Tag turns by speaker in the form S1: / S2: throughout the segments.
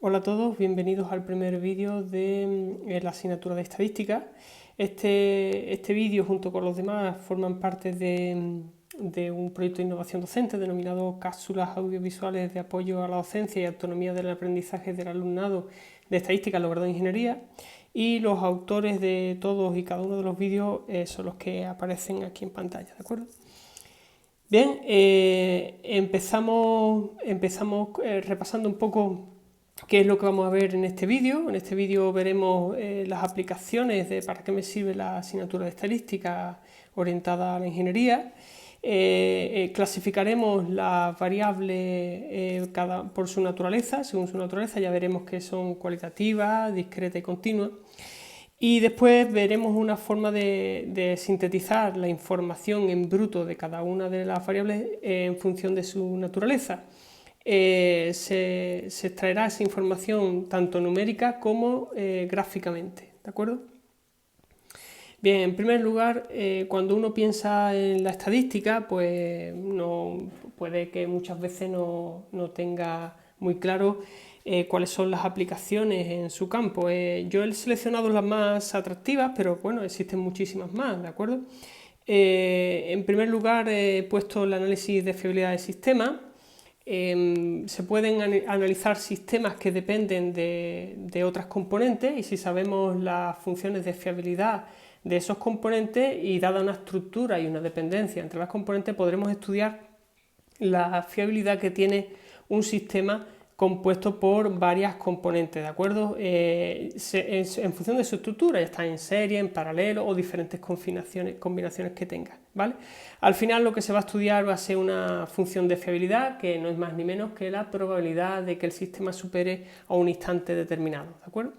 S1: Hola a todos, bienvenidos al primer vídeo de la asignatura de estadística. Este vídeo junto con los demás forman parte de un proyecto de innovación docente denominado Cápsulas audiovisuales de apoyo a la docencia y autonomía del aprendizaje del alumnado de estadística en los grados de ingeniería, y los autores de todos y cada uno de los vídeos son los que aparecen aquí en pantalla, ¿de acuerdo? Bien, empezamos repasando un poco qué es lo que vamos a ver en este vídeo. En este vídeo veremos las aplicaciones de para qué me sirve la asignatura de estadística orientada a la ingeniería. Clasificaremos las variables por su naturaleza, según su naturaleza. Ya veremos que son cualitativas, discreta y continua. Y después veremos una forma de sintetizar la información en bruto de cada una de las variables en función de su naturaleza. Se extraerá esa información tanto numérica como gráficamente, ¿de acuerdo? Bien, en primer lugar, cuando uno piensa en la estadística, pues puede que muchas veces no tenga muy claro cuáles son las aplicaciones en su campo. Yo he seleccionado las más atractivas, pero bueno, existen muchísimas más, ¿de acuerdo? En primer lugar, he puesto el análisis de fiabilidad de sistemas. Se pueden analizar sistemas que dependen de otras componentes, y si sabemos las funciones de fiabilidad de esos componentes y dada una estructura y una dependencia entre las componentes, podremos estudiar la fiabilidad que tiene un sistema compuesto por varias componentes, ¿de acuerdo? En función de su estructura, ya está en serie, en paralelo o diferentes combinaciones que tenga, ¿vale? Al final lo que se va a estudiar va a ser una función de fiabilidad que no es más ni menos que la probabilidad de que el sistema supere a un instante determinado, ¿de acuerdo?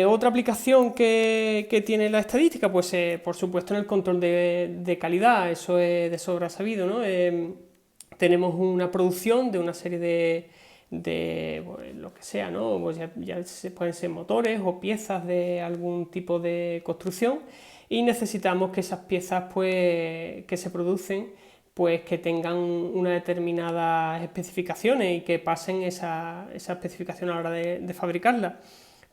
S1: Otra aplicación que tiene la estadística, pues por supuesto en el control de calidad, eso es de sobra sabido, ¿no? Tenemos una producción de una serie de lo que sea, ¿no? Pues ya se pueden ser motores o piezas de algún tipo de construcción, y necesitamos que esas piezas pues, que se producen pues que tengan unas determinadas especificaciones y que pasen esa especificación a la hora de fabricarla.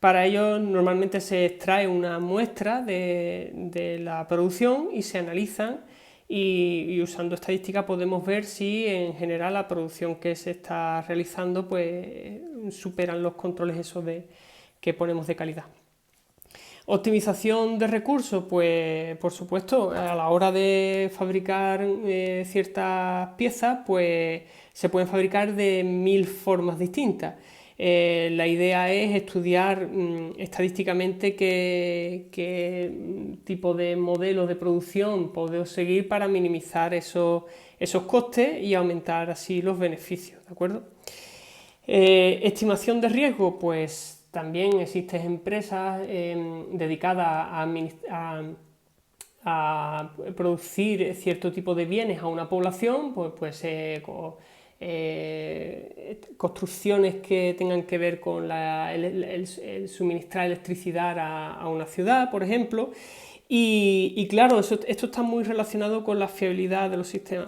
S1: Para ello normalmente se extrae una muestra de la producción y se analizan, y usando estadística podemos ver si en general la producción que se está realizando pues superan los controles esos que ponemos de calidad. Optimización de recursos, pues por supuesto a la hora de fabricar ciertas piezas pues se pueden fabricar de 1000 formas distintas. La idea es estudiar estadísticamente qué tipo de modelo de producción podemos seguir para minimizar esos costes y aumentar así los beneficios, ¿de acuerdo? Estimación de riesgo, pues también existen empresas dedicadas a producir cierto tipo de bienes a una población, pues construcciones que tengan que ver con el suministrar electricidad a una ciudad, por ejemplo, y claro, esto está muy relacionado con la fiabilidad de los sistemas.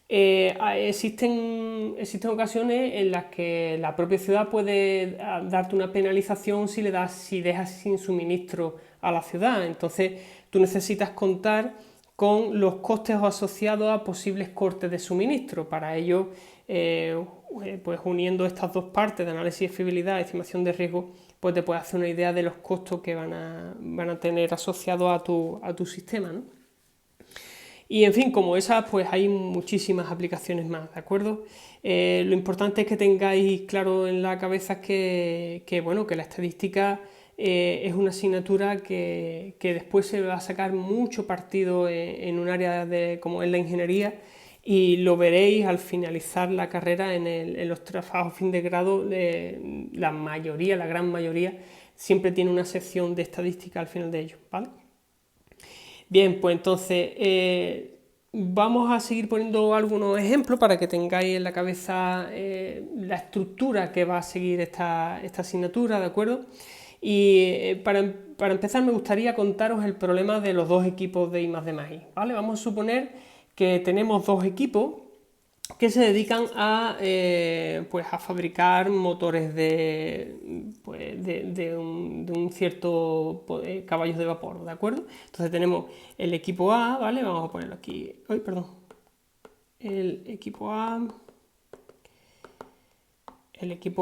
S1: Existen ocasiones en las que la propia ciudad puede darte una penalización si dejas sin suministro a la ciudad. Entonces tú necesitas contar con los costes asociados a posibles cortes de suministro. Para ello, pues uniendo estas dos partes de análisis de fiabilidad y estimación de riesgo, pues te puedes hacer una idea de los costos que van a tener asociados a tu sistema, ¿no? Y en fin, como esas, pues hay muchísimas aplicaciones más, ¿de acuerdo? Lo importante es que tengáis claro en la cabeza bueno, que la estadística es una asignatura que después se va a sacar mucho partido en un área como es la ingeniería, y lo veréis al finalizar la carrera en los trabajos fin de grado. La gran mayoría, siempre tiene una sección de estadística al final de ellos, ¿vale? Bien, pues entonces vamos a seguir poniendo algunos ejemplos para que tengáis en la cabeza la estructura que va a seguir esta asignatura, ¿de acuerdo? Y para empezar me gustaría contaros el problema de los dos equipos de I+D+I, ¿vale? Vamos a suponer que tenemos dos equipos que se dedican a, pues a fabricar motores de un cierto caballos de vapor, ¿de acuerdo? Entonces tenemos el equipo A, ¿vale? Vamos a ponerlo aquí. Ay, perdón. El equipo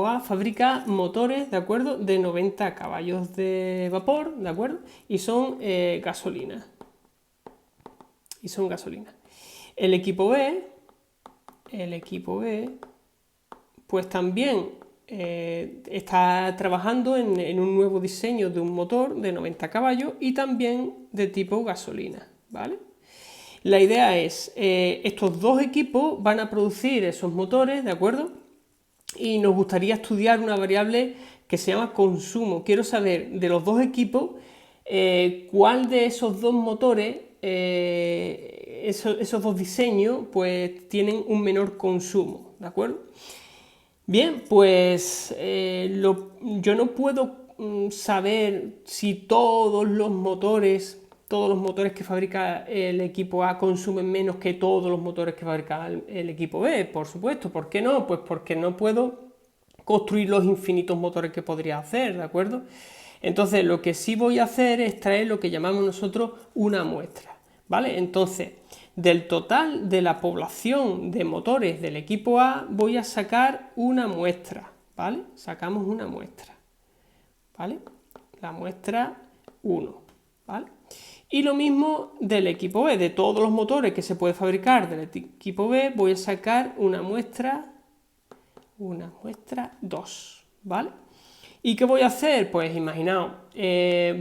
S1: A fabrica motores, ¿de acuerdo? De 90 caballos de vapor, ¿de acuerdo? Y son gasolina. El equipo B, pues también está trabajando en un nuevo diseño de un motor de 90 caballos y también de tipo gasolina, ¿vale? La idea es, estos dos equipos van a producir esos motores, ¿de acuerdo? Y nos gustaría estudiar una variable que se llama consumo. Quiero saber de los dos equipos cuál de esos dos motores, esos dos diseños, pues tienen un menor consumo, ¿de acuerdo? Bien, pues yo no puedo saber si todos los motores que fabrica el equipo A consumen menos que todos los motores que fabrica el equipo B, por supuesto. ¿Por qué no? Pues porque no puedo construir los infinitos motores que podría hacer, ¿de acuerdo? Entonces, lo que sí voy a hacer es traer lo que llamamos nosotros una muestra, ¿vale? Entonces, del total de la población de motores del equipo A voy a sacar una muestra, ¿vale? Sacamos una muestra, ¿vale? La muestra 1, ¿vale? Y lo mismo del equipo B, de todos los motores que se puede fabricar del equipo B, voy a sacar una muestra 2, ¿vale? ¿Y qué voy a hacer? Pues imaginaos,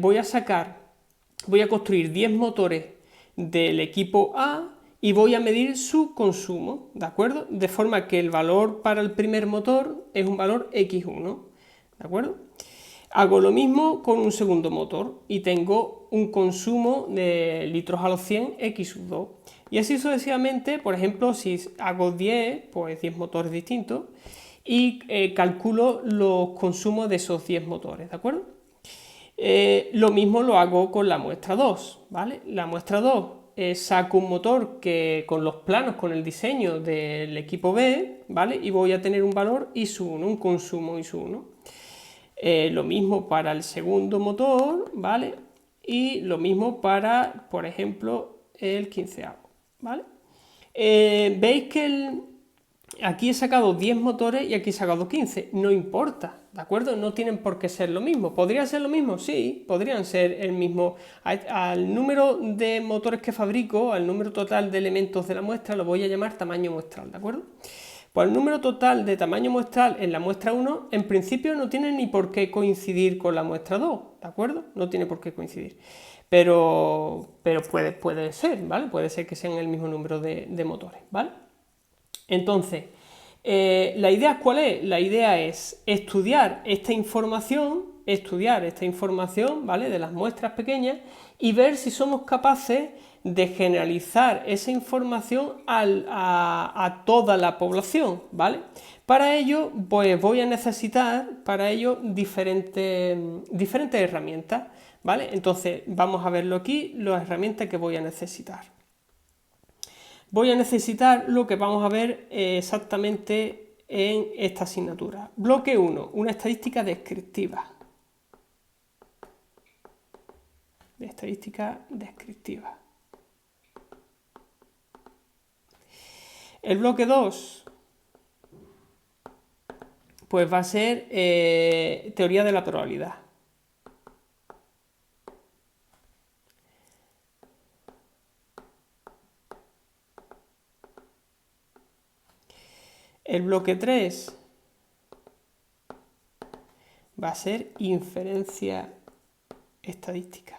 S1: voy a construir 10 motores del equipo A y voy a medir su consumo, ¿de acuerdo? De forma que el valor para el primer motor es un valor X1, ¿de acuerdo? Hago lo mismo con un segundo motor y tengo un consumo de litros a los 100 X2. Y así sucesivamente, por ejemplo, si hago 10, pues 10 motores distintos y calculo los consumos de esos 10 motores, ¿de acuerdo? Lo mismo lo hago con la muestra 2, ¿vale? La muestra 2 saco un motor que con los planos, con el diseño del equipo B, ¿vale? Y voy a tener un valor I1, un consumo I1. Lo mismo para el segundo motor, ¿vale? Y lo mismo para, por ejemplo, el 15avo, ¿vale? Veis que aquí he sacado 10 motores y aquí he sacado 15, no importa, ¿de acuerdo? No tienen por qué ser lo mismo. ¿Podría ser lo mismo? Sí, podrían ser el mismo. Al número de motores que fabrico, al número total de elementos de la muestra, lo voy a llamar tamaño muestral, ¿de acuerdo? Pues el número total de tamaño muestral en la muestra 1, en principio no tiene ni por qué coincidir con la muestra 2, ¿de acuerdo? No tiene por qué coincidir. Pero puede ser, ¿vale? Puede ser que sean el mismo número de motores, ¿vale? Entonces, ¿la idea cuál es? La idea es estudiar esta información, ¿vale? De las muestras pequeñas y ver si somos capaces de generalizar esa información a toda la población, ¿vale? Para ello, pues voy a necesitar diferentes herramientas, ¿vale? Entonces, vamos a verlo aquí, las herramientas que voy a necesitar. Voy a necesitar lo que vamos a ver exactamente en esta asignatura. Bloque 1, una estadística descriptiva. El bloque 2, pues va a ser teoría de la probabilidad. El bloque 3 va a ser inferencia estadística.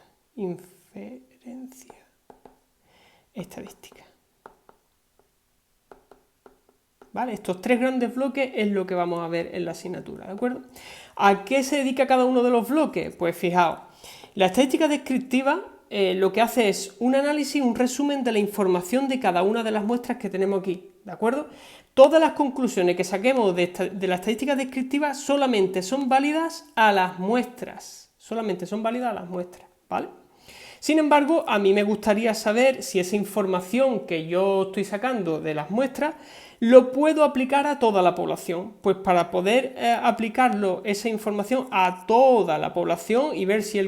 S1: ¿Vale? Estos tres grandes bloques es lo que vamos a ver en la asignatura, ¿de acuerdo? ¿A qué se dedica cada uno de los bloques? Pues fijaos, la estadística descriptiva lo que hace es un análisis, un resumen de la información de cada una de las muestras que tenemos aquí, ¿de acuerdo? Todas las conclusiones que saquemos de la estadística descriptiva solamente son válidas a las muestras, ¿vale? Sin embargo, a mí me gustaría saber si esa información que yo estoy sacando de las muestras lo puedo aplicar a toda la población. Pues para poder aplicarlo, esa información a toda la población y ver si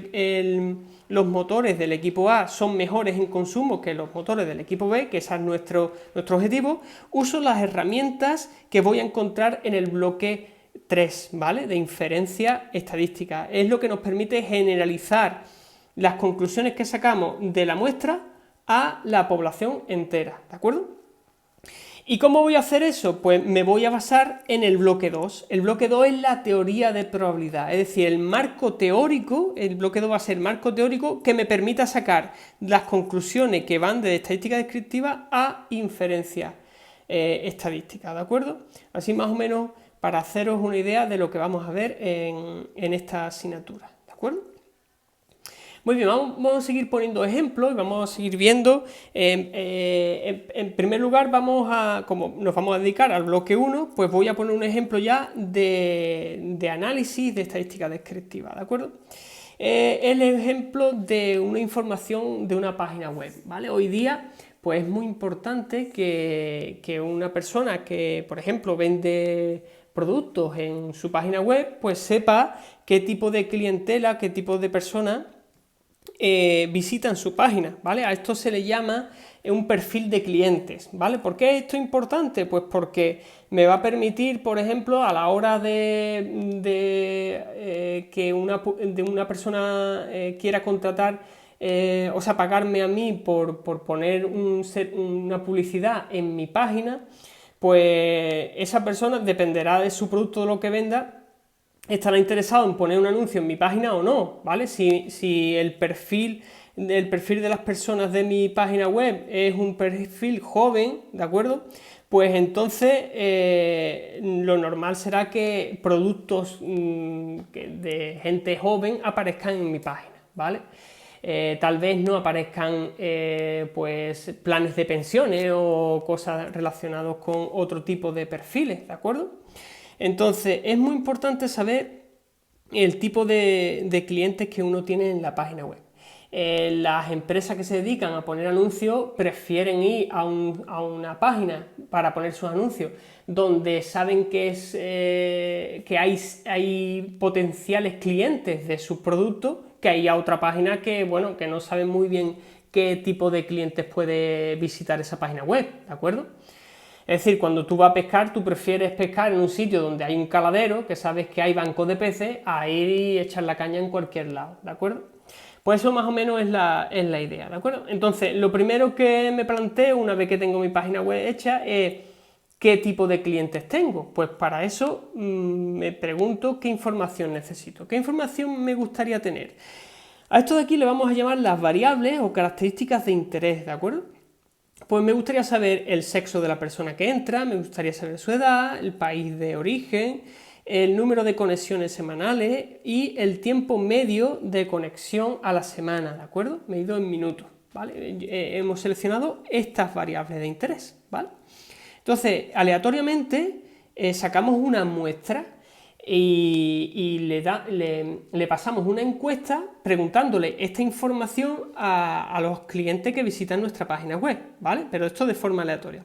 S1: los motores del equipo A son mejores en consumo que los motores del equipo B, que ese es nuestro objetivo, uso las herramientas que voy a encontrar en el bloque 3, ¿vale? De inferencia estadística. Es lo que nos permite generalizar las conclusiones que sacamos de la muestra a la población entera, ¿de acuerdo? ¿Y cómo voy a hacer eso? Pues me voy a basar en el bloque 2. El bloque 2 es la teoría de probabilidad, es decir, el marco teórico, el bloque 2 va a ser el marco teórico que me permita sacar las conclusiones que van de estadística descriptiva a inferencia estadística, ¿de acuerdo? Así más o menos para haceros una idea de lo que vamos a ver en esta asignatura, ¿de acuerdo? Muy bien, vamos a seguir poniendo ejemplos y vamos a seguir viendo. En primer lugar, como nos vamos a dedicar al bloque 1, pues voy a poner un ejemplo ya de análisis de estadística descriptiva, ¿de acuerdo? El ejemplo de una información de una página web, ¿vale? Hoy día, pues es muy importante que una persona que, por ejemplo, vende productos en su página web, pues sepa qué tipo de clientela, qué tipo de personas visitan su página, ¿vale? A esto se le llama un perfil de clientes, ¿vale? ¿Por qué esto es importante? Pues porque me va a permitir, por ejemplo, a la hora que una persona quiera contratar, o sea, pagarme a mí por poner una publicidad en mi página, pues esa persona dependerá de su producto, de lo que venda, estará interesado en poner un anuncio en mi página o no, ¿vale? Si el perfil de las personas de mi página web es un perfil joven, ¿de acuerdo? Pues entonces lo normal será que productos de gente joven aparezcan en mi página, ¿vale? Tal vez no aparezcan pues planes de pensiones o cosas relacionadas con otro tipo de perfiles, ¿de acuerdo? Entonces, es muy importante saber el tipo de clientes que uno tiene en la página web. Las empresas que se dedican a poner anuncios prefieren ir a una página para poner sus anuncios donde saben que hay potenciales clientes de sus productos, que hay a otra página que, bueno, que no saben muy bien qué tipo de clientes puede visitar esa página web, ¿de acuerdo? Es decir, cuando tú vas a pescar, tú prefieres pescar en un sitio donde hay un caladero, que sabes que hay bancos de peces, a ir y echar la caña en cualquier lado, ¿de acuerdo? Pues eso más o menos es la idea, ¿de acuerdo? Entonces, lo primero que me planteo una vez que tengo mi página web hecha es ¿qué tipo de clientes tengo? Pues para eso me pregunto qué información necesito, qué información me gustaría tener. A esto de aquí le vamos a llamar las variables o características de interés, ¿de acuerdo? Pues me gustaría saber el sexo de la persona que entra, me gustaría saber su edad, el país de origen, el número de conexiones semanales y el tiempo medio de conexión a la semana, ¿de acuerdo? Medido en minutos, ¿vale? Hemos seleccionado estas variables de interés, ¿vale? Entonces, aleatoriamente sacamos una muestra y le pasamos una encuesta preguntándole esta información a los clientes que visitan nuestra página web, ¿vale? Pero esto de forma aleatoria.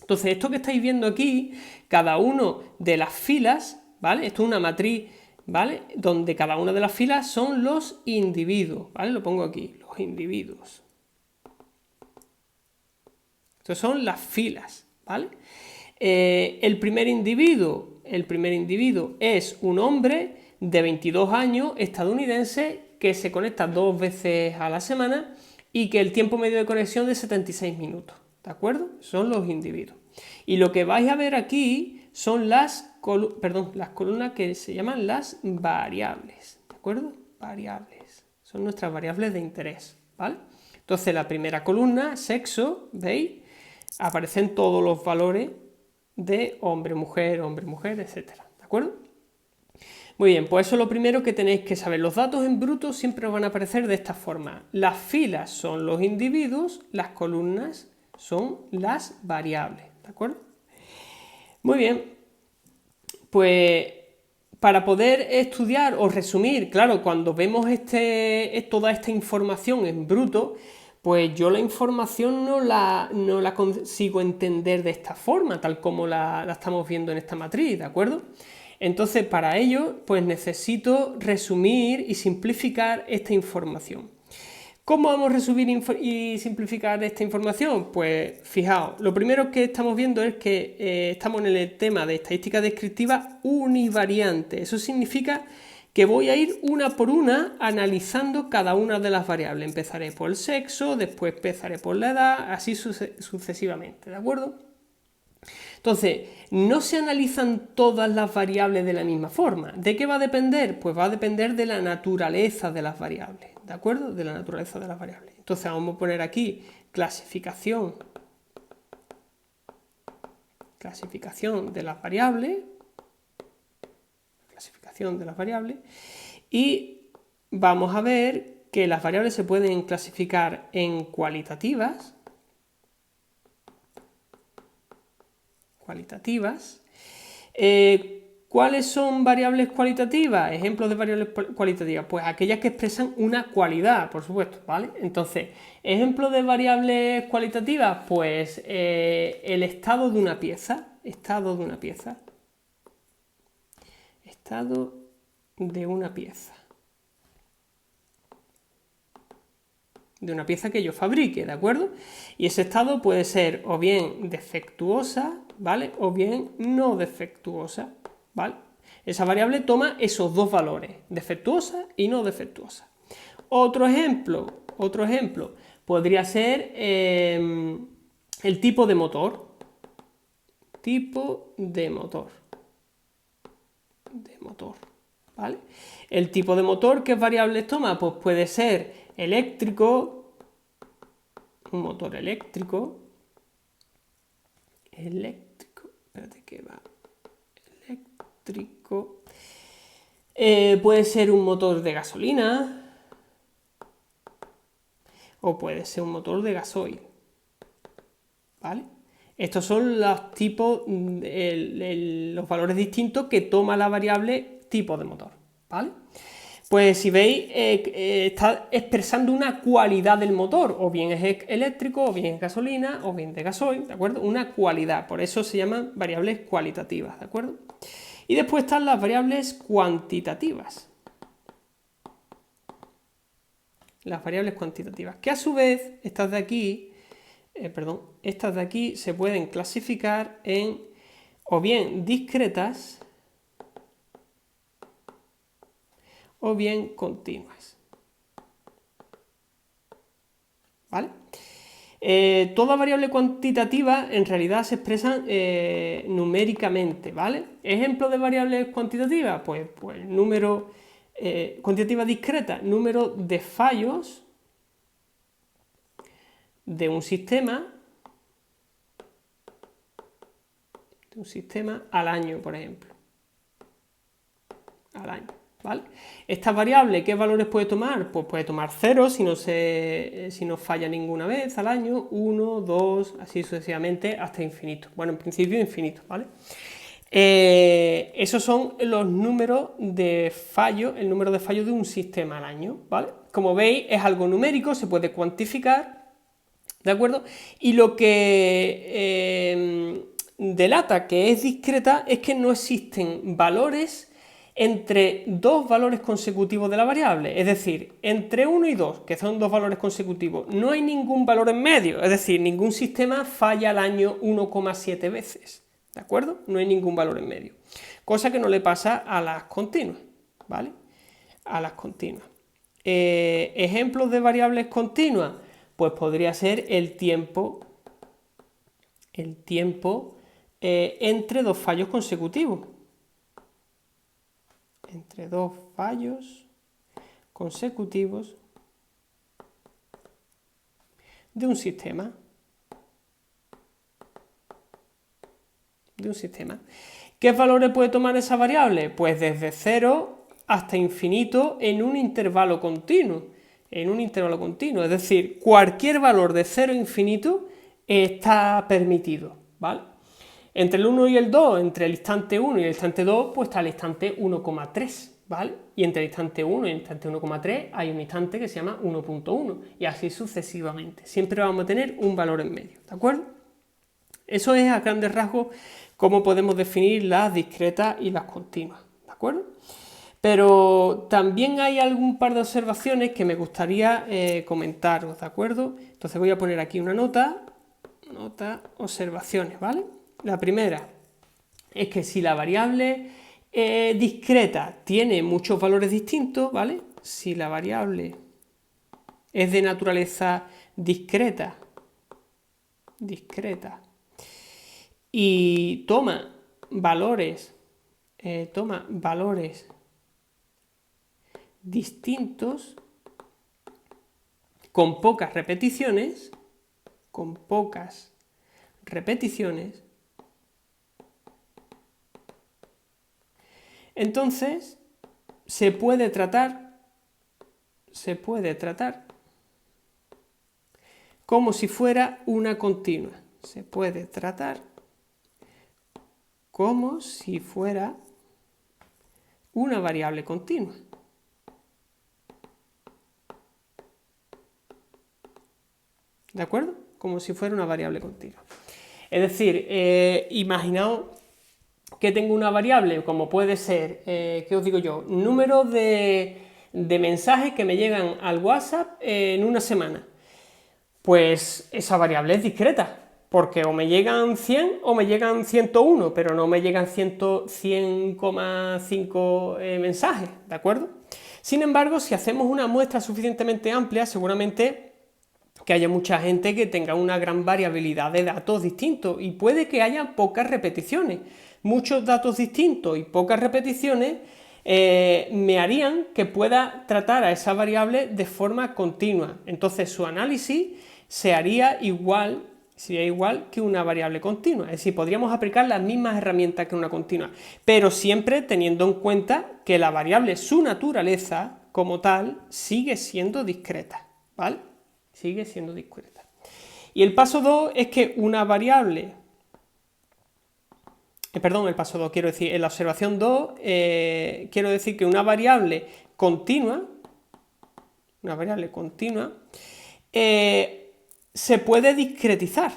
S1: Entonces, esto que estáis viendo aquí, cada uno de las filas, ¿vale? Esto es una matriz, ¿vale? Donde cada una de las filas son los individuos, ¿vale? Lo pongo aquí, los individuos. Estas son las filas, ¿vale? El primer individuo es un hombre de 22 años estadounidense que se conecta 2 veces a la semana y que el tiempo medio de conexión es de 76 minutos, ¿de acuerdo? Son los individuos. Y lo que vais a ver aquí son las columnas que se llaman las variables, ¿de acuerdo? Variables, son nuestras variables de interés, ¿vale? Entonces la primera columna, sexo, ¿veis? Aparecen todos los valores de hombre, mujer, etc. ¿De acuerdo? Muy bien, pues eso es lo primero que tenéis que saber. Los datos en bruto siempre os van a aparecer de esta forma. Las filas son los individuos, las columnas son las variables. ¿De acuerdo? Muy bien, pues para poder estudiar o resumir, claro, cuando vemos toda esta información en bruto, pues yo la información no la consigo entender de esta forma, tal como la estamos viendo en esta matriz, ¿de acuerdo? Entonces, para ello, pues necesito resumir y simplificar esta información. ¿Cómo vamos a resumir y simplificar esta información? Pues fijaos, lo primero que estamos viendo es que estamos en el tema de estadística descriptiva univariante. Eso significa que voy a ir una por una analizando cada una de las variables. Empezaré por el sexo, después empezaré por la edad, así sucesivamente, ¿de acuerdo? Entonces, no se analizan todas las variables de la misma forma. ¿De qué va a depender? Pues va a depender de la naturaleza de las variables, ¿de acuerdo? De la naturaleza de las variables. Entonces vamos a poner aquí clasificación de las variables, y vamos a ver que las variables se pueden clasificar en cualitativas. ¿Cuáles son variables cualitativas? Ejemplos de variables cualitativas, pues aquellas que expresan una cualidad, por supuesto, ¿vale? Entonces, ejemplos de variables cualitativas, pues el estado de una pieza, de una pieza que yo fabrique, ¿de acuerdo? Y ese estado puede ser o bien defectuosa, ¿vale? O bien no defectuosa, ¿vale? Esa variable toma esos dos valores, defectuosa y no defectuosa. Otro ejemplo podría ser el tipo de motor. ¿Vale? El tipo de motor, ¿qué variables toma? Pues puede ser eléctrico, un motor eléctrico, puede ser un motor de gasolina o puede ser un motor de gasoil, ¿vale? Estos son los tipos, los valores distintos que toma la variable tipo de motor, ¿vale? Pues si veis, está expresando una cualidad del motor, o bien es eléctrico, o bien es gasolina, o bien de gasoil, ¿de acuerdo? Una cualidad, por eso se llaman variables cualitativas, ¿de acuerdo? Y después están las variables cuantitativas. Las variables cuantitativas, que a su vez, estas de aquí se pueden clasificar en o bien discretas o bien continuas, ¿vale? Toda variable cuantitativa en realidad se expresan numéricamente, ¿vale? Ejemplo de variables cuantitativas, pues número cuantitativa discreta, número de fallos de un sistema al año, por ejemplo. Al año, ¿vale? Esta variable, ¿qué valores puede tomar? Pues puede tomar 0 si no falla ninguna vez al año, 1, 2, así sucesivamente hasta infinito. Bueno, en principio infinito, ¿vale? Esos son los números de fallo, el número de fallos de un sistema al año, ¿vale? Como veis, es algo numérico, se puede cuantificar, ¿de acuerdo? Y lo que delata que es discreta es que no existen valores entre dos valores consecutivos de la variable, es decir, entre 1 y 2, que son dos valores consecutivos, no hay ningún valor en medio, es decir, ningún sistema falla al año 1,7 veces, ¿de acuerdo? No hay ningún valor en medio, cosa que no le pasa a las continuas, ¿vale? A las continuas. Ejemplos de variables continuas, pues podría ser el tiempo entre dos fallos consecutivos. Entre dos fallos consecutivos de un sistema. ¿Qué valores puede tomar esa variable? Pues desde 0 hasta infinito en un intervalo continuo. Es decir, cualquier valor de 0 a infinito está permitido, ¿vale? Entre el 1 y el 2, entre el instante 1 y el instante 2, pues está el instante 1,3, ¿vale? Y entre el instante 1 y el instante 1,3 hay un instante que se llama 1,1 y así sucesivamente. Siempre vamos a tener un valor en medio, ¿de acuerdo? Eso es a grandes rasgos cómo podemos definir las discretas y las continuas, ¿de acuerdo? Pero también hay algún par de observaciones que me gustaría comentaros, ¿de acuerdo? Entonces voy a poner aquí una nota, observaciones, ¿vale? La primera es que si la variable discreta tiene muchos valores distintos, ¿vale? Si la variable es de naturaleza discreta y toma valores distintos con pocas repeticiones, entonces se puede tratar como si fuera una continua. Se puede tratar como si fuera una variable continua. ¿De acuerdo? Como si fuera una variable continua. Es decir, imaginaos que tengo una variable, como puede ser, ¿qué os digo yo? Número de mensajes que me llegan al WhatsApp en una semana. Pues esa variable es discreta, porque o me llegan 100 o me llegan 101, pero no me llegan 100,5 mensajes, ¿de acuerdo? Sin embargo, si hacemos una muestra suficientemente amplia, seguramente que haya mucha gente que tenga una gran variabilidad de datos distintos y puede que haya pocas repeticiones. Muchos datos distintos y pocas repeticiones me harían que pueda tratar a esa variable de forma continua. Entonces su análisis sería igual que una variable continua. Es decir, podríamos aplicar las mismas herramientas que una continua, pero siempre teniendo en cuenta que la variable, su naturaleza como tal, sigue siendo discreta, ¿vale? Sigue siendo discreta. Y el paso 2 es que una variable, el paso 2, quiero decir, en la observación 2, quiero decir que una variable continua, se puede discretizar.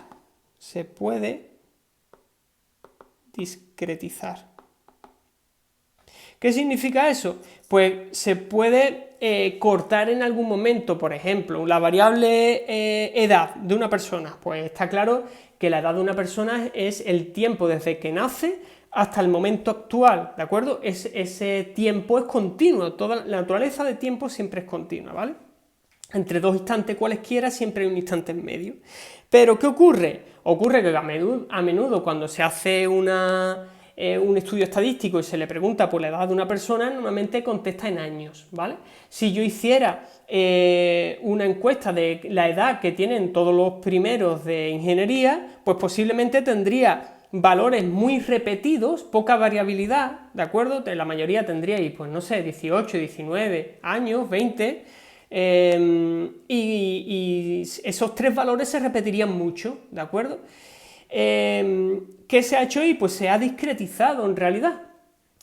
S1: ¿Qué significa eso? Pues se puede cortar en algún momento, por ejemplo, la variable edad de una persona. Pues está claro que la edad de una persona es el tiempo desde que nace hasta el momento actual, ¿de acuerdo? Ese tiempo es continuo, toda la naturaleza de tiempo siempre es continua, ¿vale? Entre dos instantes cualesquiera siempre hay un instante en medio. Pero ¿qué ocurre? Ocurre que a menudo cuando se hace un estudio estadístico y se le pregunta por la edad de una persona, normalmente contesta en años, ¿vale? Si yo hiciera una encuesta de la edad que tienen todos los primeros de ingeniería, pues posiblemente tendría valores muy repetidos, poca variabilidad, ¿de acuerdo? La mayoría tendríais, pues no sé, 18, 19 años, 20, y esos tres valores se repetirían mucho, ¿de acuerdo? ¿Qué se ha hecho ahí? Pues se ha discretizado en realidad.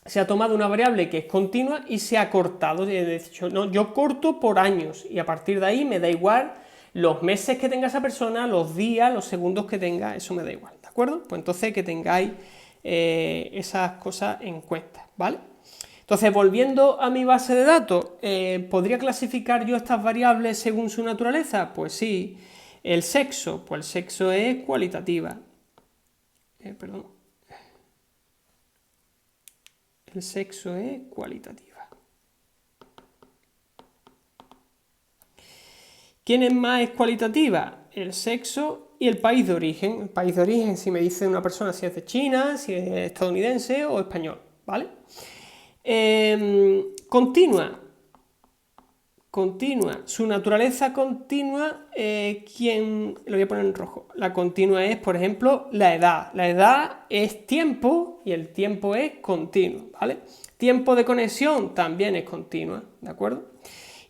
S1: Se ha tomado una variable que es continua y se ha cortado. De hecho, no, yo corto por años y a partir de ahí me da igual los meses que tenga esa persona, los días, los segundos que tenga, eso me da igual, ¿de acuerdo? Pues entonces que tengáis esas cosas en cuenta, ¿vale? Entonces, volviendo a mi base de datos, ¿podría clasificar yo estas variables según su naturaleza? Pues sí. El sexo, pues el sexo es cualitativa. El sexo es cualitativa. ¿Quién es más cualitativa? El sexo y el país de origen. El país de origen, si me dice una persona si es de China, si es estadounidense o español, ¿vale? Continua. Su naturaleza continua, lo voy a poner en rojo. La continua es, por ejemplo, la edad. La edad es tiempo y el tiempo es continuo, ¿vale? Tiempo de conexión también es continua, ¿de acuerdo?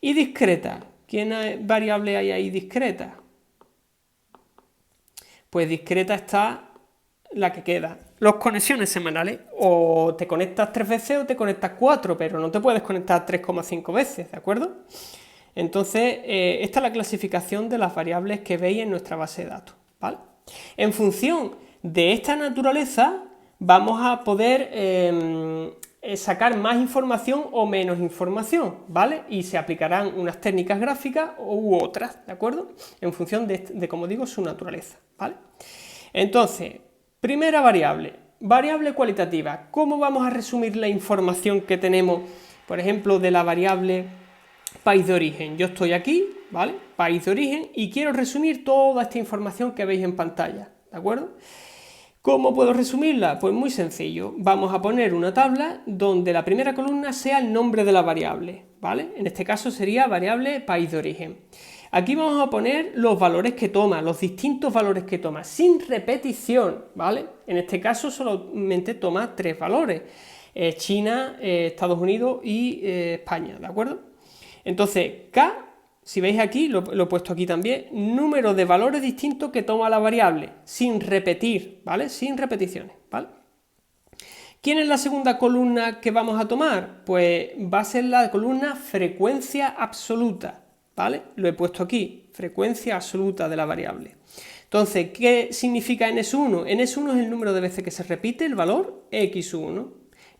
S1: Y discreta. ¿Qué variable hay ahí discreta? Pues discreta está la que queda. Las conexiones semanales, o te conectas 3 veces o te conectas 4, pero no te puedes conectar 3,5 veces, ¿de acuerdo? Entonces, esta es la clasificación de las variables que veis en nuestra base de datos, ¿vale? En función de esta naturaleza, vamos a poder sacar más información o menos información, ¿vale? Y se aplicarán unas técnicas gráficas u otras, ¿de acuerdo? En función de como digo, su naturaleza, ¿vale? Entonces, primera variable cualitativa. ¿Cómo vamos a resumir la información que tenemos, por ejemplo, de la variable país de origen? Yo estoy aquí, ¿vale? País de origen, y quiero resumir toda esta información que veis en pantalla, ¿de acuerdo? ¿Cómo puedo resumirla? Pues muy sencillo. Vamos a poner una tabla donde la primera columna sea el nombre de la variable, ¿vale? En este caso sería variable país de origen. Aquí vamos a poner los valores que toma, los distintos valores que toma, sin repetición, ¿vale? En este caso solamente toma 3 valores, China, Estados Unidos y España, ¿de acuerdo? Entonces, K, si veis aquí, lo he puesto aquí también, número de valores distintos que toma la variable, sin repetir, ¿vale? Sin repeticiones, ¿vale? ¿Quién es la segunda columna que vamos a tomar? Pues va a ser la columna frecuencia absoluta, ¿vale? Lo he puesto aquí, frecuencia absoluta de la variable. Entonces, ¿qué significa n-1? n-1 es el número de veces que se repite el valor x1.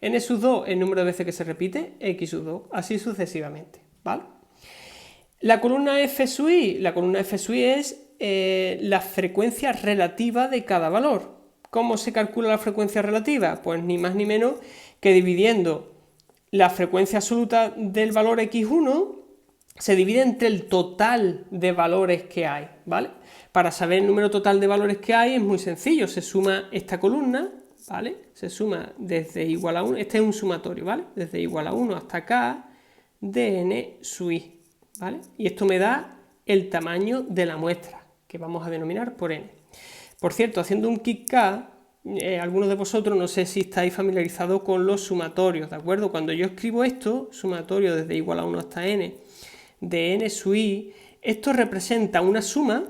S1: n-2 es el número de veces que se repite x2, así sucesivamente, ¿vale? La columna f sub i es la frecuencia relativa de cada valor. ¿Cómo se calcula la frecuencia relativa? Pues ni más ni menos que dividiendo la frecuencia absoluta del valor x1 se divide entre el total de valores que hay, ¿vale? Para saber el número total de valores que hay es muy sencillo, se suma esta columna, ¿vale? Se suma desde igual a 1, este es un sumatorio, ¿vale? Desde igual a 1 hasta k de n sub i, ¿vale? Y esto me da el tamaño de la muestra, que vamos a denominar por n. Por cierto, haciendo un KIK, algunos de vosotros no sé si estáis familiarizados con los sumatorios, ¿de acuerdo? Cuando yo escribo esto, sumatorio desde igual a 1 hasta n, de n sub i, esto representa una suma,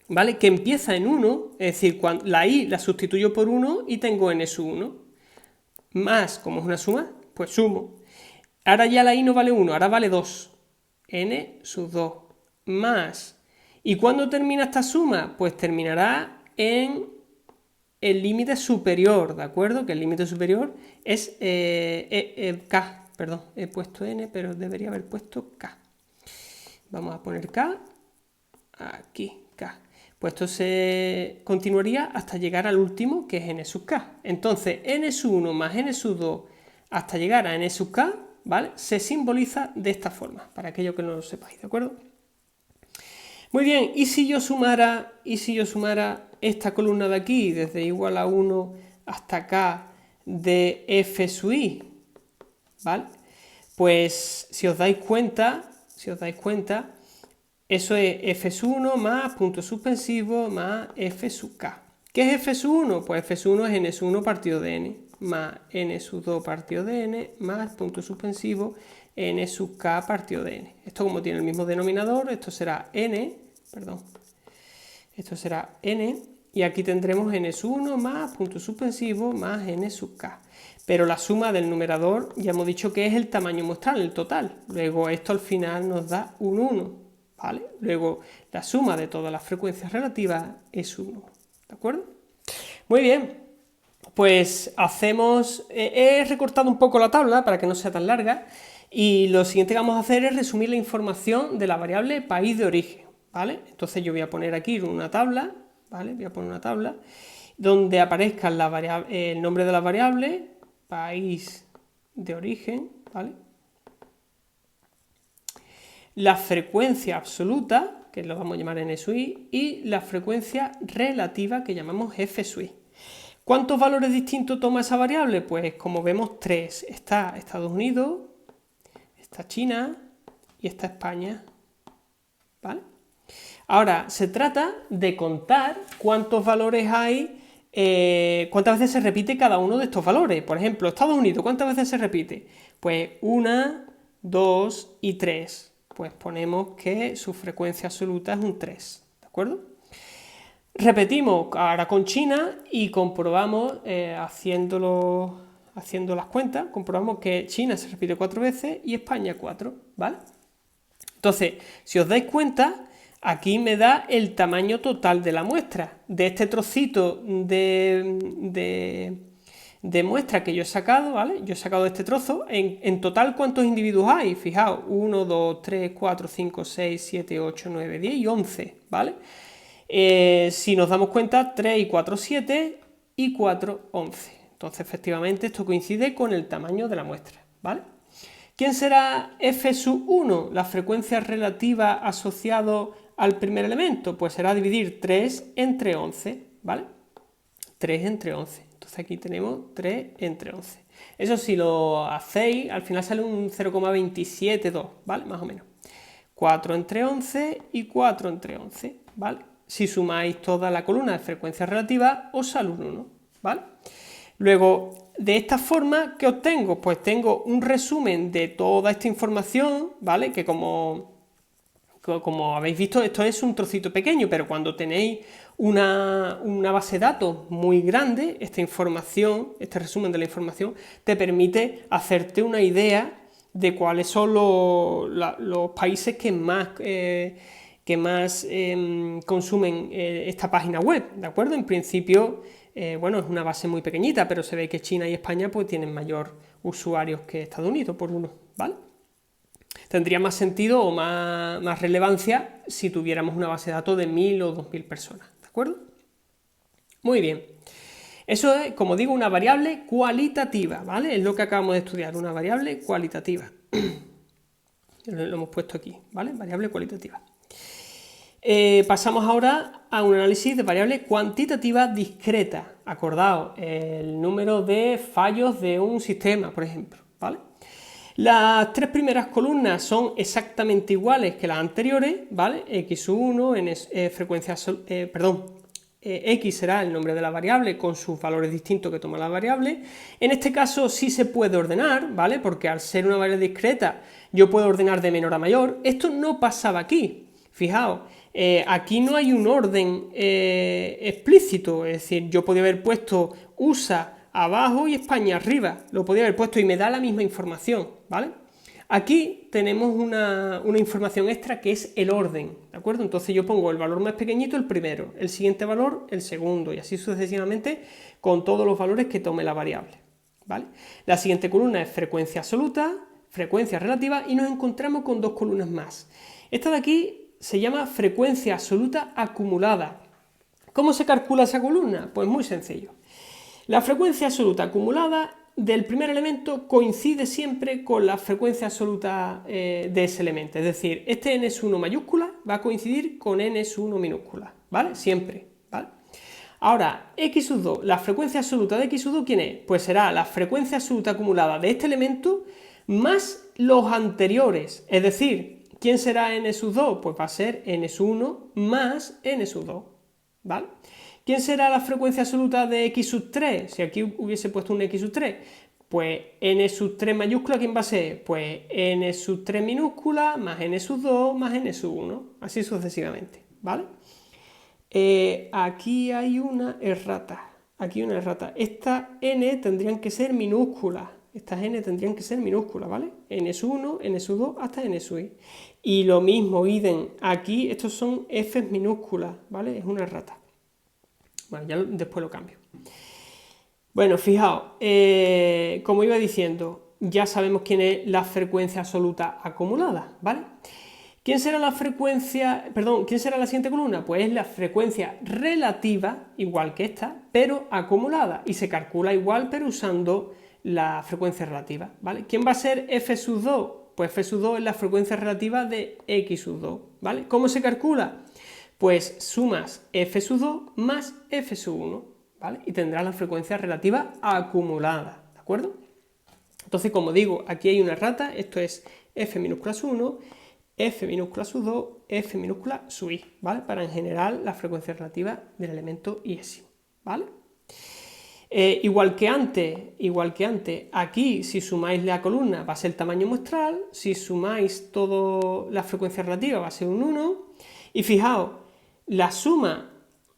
S1: ¿vale? Que empieza en 1, es decir, cuando la i la sustituyo por 1 y tengo n sub 1, más, como es una suma, pues sumo. Ahora ya la i no vale 1, ahora vale 2, n sub 2, más. ¿Y cuándo termina esta suma? Pues terminará en el límite superior, ¿de acuerdo? Que el límite superior es k, perdón, he puesto n, pero debería haber puesto k. Vamos a poner k, aquí, k. Pues esto se continuaría hasta llegar al último, que es n sub k. Entonces, n sub 1 más n sub 2 hasta llegar a n sub k, ¿vale? Se simboliza de esta forma, para aquellos que no lo sepáis, ¿de acuerdo? Muy bien, ¿y si yo sumara esta columna de aquí, desde igual a 1 hasta k de f sub i? ¿Vale? Pues si os dais cuenta, eso es f sub 1 más punto suspensivo más f sub k. ¿Qué es f sub 1? Pues f sub 1 es n sub 1 partido de n, más n sub 2 partido de n, más punto suspensivo n sub k partido de n. Esto, como tiene el mismo denominador, esto será n, y aquí tendremos n sub 1 más punto suspensivo más n sub k. Pero la suma del numerador ya hemos dicho que es el tamaño muestral, el total. Luego esto al final nos da un 1, ¿vale? Luego la suma de todas las frecuencias relativas es 1, ¿de acuerdo? Muy bien. Pues he recortado un poco la tabla para que no sea tan larga, y lo siguiente que vamos a hacer es resumir la información de la variable país de origen, ¿vale? Entonces yo voy a poner aquí una tabla, ¿vale? Voy a poner una tabla donde aparezca el nombre de la variable, país de origen, ¿vale? La frecuencia absoluta, que lo vamos a llamar n sub i, y la frecuencia relativa, que llamamos f sub i. ¿Cuántos valores distintos toma esa variable? Pues como vemos, 3. Está Estados Unidos, está China y está España, ¿vale? Ahora, se trata de contar cuántos valores hay, cuántas veces se repite cada uno de estos valores. Por ejemplo, Estados Unidos, ¿cuántas veces se repite? Pues 1, 2 y 3. Pues ponemos que su frecuencia absoluta es un 3, ¿de acuerdo? Repetimos ahora con China y comprobamos, haciendo las cuentas, comprobamos que China se repite 4 veces y España 4, ¿vale? Entonces, si os dais cuenta, aquí me da el tamaño total de la muestra. De este trocito de muestra que yo he sacado, ¿vale? Yo he sacado este trozo. En total, ¿cuántos individuos hay? Fijaos, 1, 2, 3, 4, 5, 6, 7, 8, 9, 10 y 11, ¿vale? Si nos damos cuenta, 3 y 4, 7 y 4, 11. Entonces, efectivamente, esto coincide con el tamaño de la muestra, ¿vale? ¿Quién será f sub 1? La frecuencia relativa asociada al primer elemento. Pues será dividir 3 entre 11, ¿vale? 3 entre 11. Entonces aquí tenemos 3 entre 11. Eso si lo hacéis, al final sale un 0,272, ¿vale? Más o menos. 4 entre 11 y 4 entre 11, ¿vale? Si sumáis toda la columna de frecuencia relativa, os sale un 1, ¿vale? Luego, de esta forma, ¿qué obtengo? Pues tengo un resumen de toda esta información, ¿vale? Que como habéis visto, esto es un trocito pequeño, pero cuando tenéis una base de datos muy grande, esta información, este resumen de la información, te permite hacerte una idea de cuáles son los países que más consumen esta página web, ¿de acuerdo? En principio, bueno, es una base muy pequeñita, pero se ve que China y España pues tienen mayor usuarios que Estados Unidos por uno, ¿vale? Tendría más sentido o más relevancia si tuviéramos una base de datos de 1000 o 2000 personas, ¿de acuerdo? Muy bien. Eso es, como digo, una variable cualitativa, ¿vale? Es lo que acabamos de estudiar, una variable cualitativa. Lo hemos puesto aquí, ¿vale? Variable cualitativa. Pasamos ahora a un análisis de variable cuantitativa discreta. Acordaos, el número de fallos de un sistema, por ejemplo, ¿vale? Las tres primeras columnas son exactamente iguales que las anteriores, ¿vale? X1, X será el nombre de la variable con sus valores distintos que toma la variable. En este caso sí se puede ordenar, ¿vale? Porque al ser una variable discreta yo puedo ordenar de menor a mayor. Esto no pasaba aquí. Fijaos, aquí no hay un orden explícito, es decir, yo podía haber puesto USA abajo y España arriba, lo podía haber puesto y me da la misma información, ¿vale? Aquí tenemos una información extra que es el orden, ¿de acuerdo? Entonces yo pongo el valor más pequeñito, el primero, el siguiente valor, el segundo, y así sucesivamente con todos los valores que tome la variable, ¿vale? La siguiente columna es frecuencia absoluta, frecuencia relativa, y nos encontramos con dos columnas más. Esta de aquí se llama frecuencia absoluta acumulada. ¿Cómo se calcula esa columna? Pues muy sencillo. La frecuencia absoluta acumulada del primer elemento coincide siempre con la frecuencia absoluta de ese elemento. Es decir, este n es 1 mayúscula va a coincidir con n es 1 minúscula, ¿vale? Siempre, ¿vale? Ahora, x sub 2, la frecuencia absoluta de x sub 2, ¿quién es? Pues será la frecuencia absoluta acumulada de este elemento más los anteriores, es decir, ¿quién será n sub 2? Pues va a ser n sub 1 más n sub 2, ¿vale? ¿Quién será la frecuencia absoluta de x sub 3? Si aquí hubiese puesto un x sub 3, pues n sub 3 mayúscula, ¿quién va a ser? Pues n sub 3 minúscula más n sub 2 más n sub 1, así sucesivamente, ¿vale? Aquí hay una errata, Estas n tendrían que ser minúsculas. Estas n tendrían que ser minúsculas, ¿vale? n sub 1, n sub 2 hasta n sub i. Y lo mismo, idem, aquí estos son f minúsculas, ¿vale? Es una errata. Bueno, ya después lo cambio. Bueno, fijaos, como iba diciendo, ya sabemos quién es la frecuencia absoluta acumulada, ¿vale? ¿Quién será la siguiente columna? Pues es la frecuencia relativa, igual que esta, pero acumulada, y se calcula igual, pero usando la frecuencia relativa, ¿vale? ¿Quién va a ser f sub 2? Pues f sub 2 es la frecuencia relativa de x sub 2, ¿vale? ¿Cómo se calcula? Pues sumas f sub 2 más f sub 1, ¿vale? Y tendrás la frecuencia relativa acumulada, ¿de acuerdo? Entonces, como digo, aquí hay una errata, esto es f minúscula sub 1, f minúscula sub 2, f minúscula sub i, ¿vale? Para en general la frecuencia relativa del elemento iésimo, ¿vale? Igual que antes, aquí si sumáis la columna va a ser el tamaño muestral, si sumáis toda la frecuencia relativa va a ser un 1, y fijaos, la suma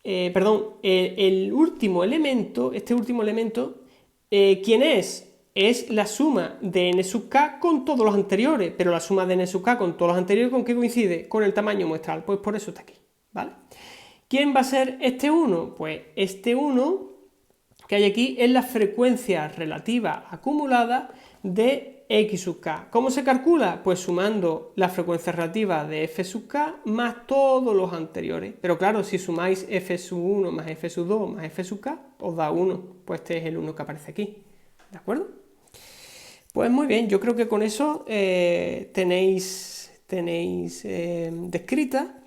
S1: el último elemento, este último elemento, ¿quién es? Es la suma de n sub k con todos los anteriores, pero la suma de n sub k con todos los anteriores, ¿con qué coincide? Con el tamaño muestral, pues por eso está aquí, ¿vale? ¿Quién va a ser este 1? Pues este 1 que hay aquí es la frecuencia relativa acumulada de x sub k. ¿Cómo se calcula? Pues sumando la frecuencia relativa de f sub k más todos los anteriores. Pero claro, si sumáis f sub 1 más f sub 2 más f sub k, os da 1. Pues este es el 1 que aparece aquí. ¿De acuerdo? Pues muy bien, yo creo que con eso tenéis descrita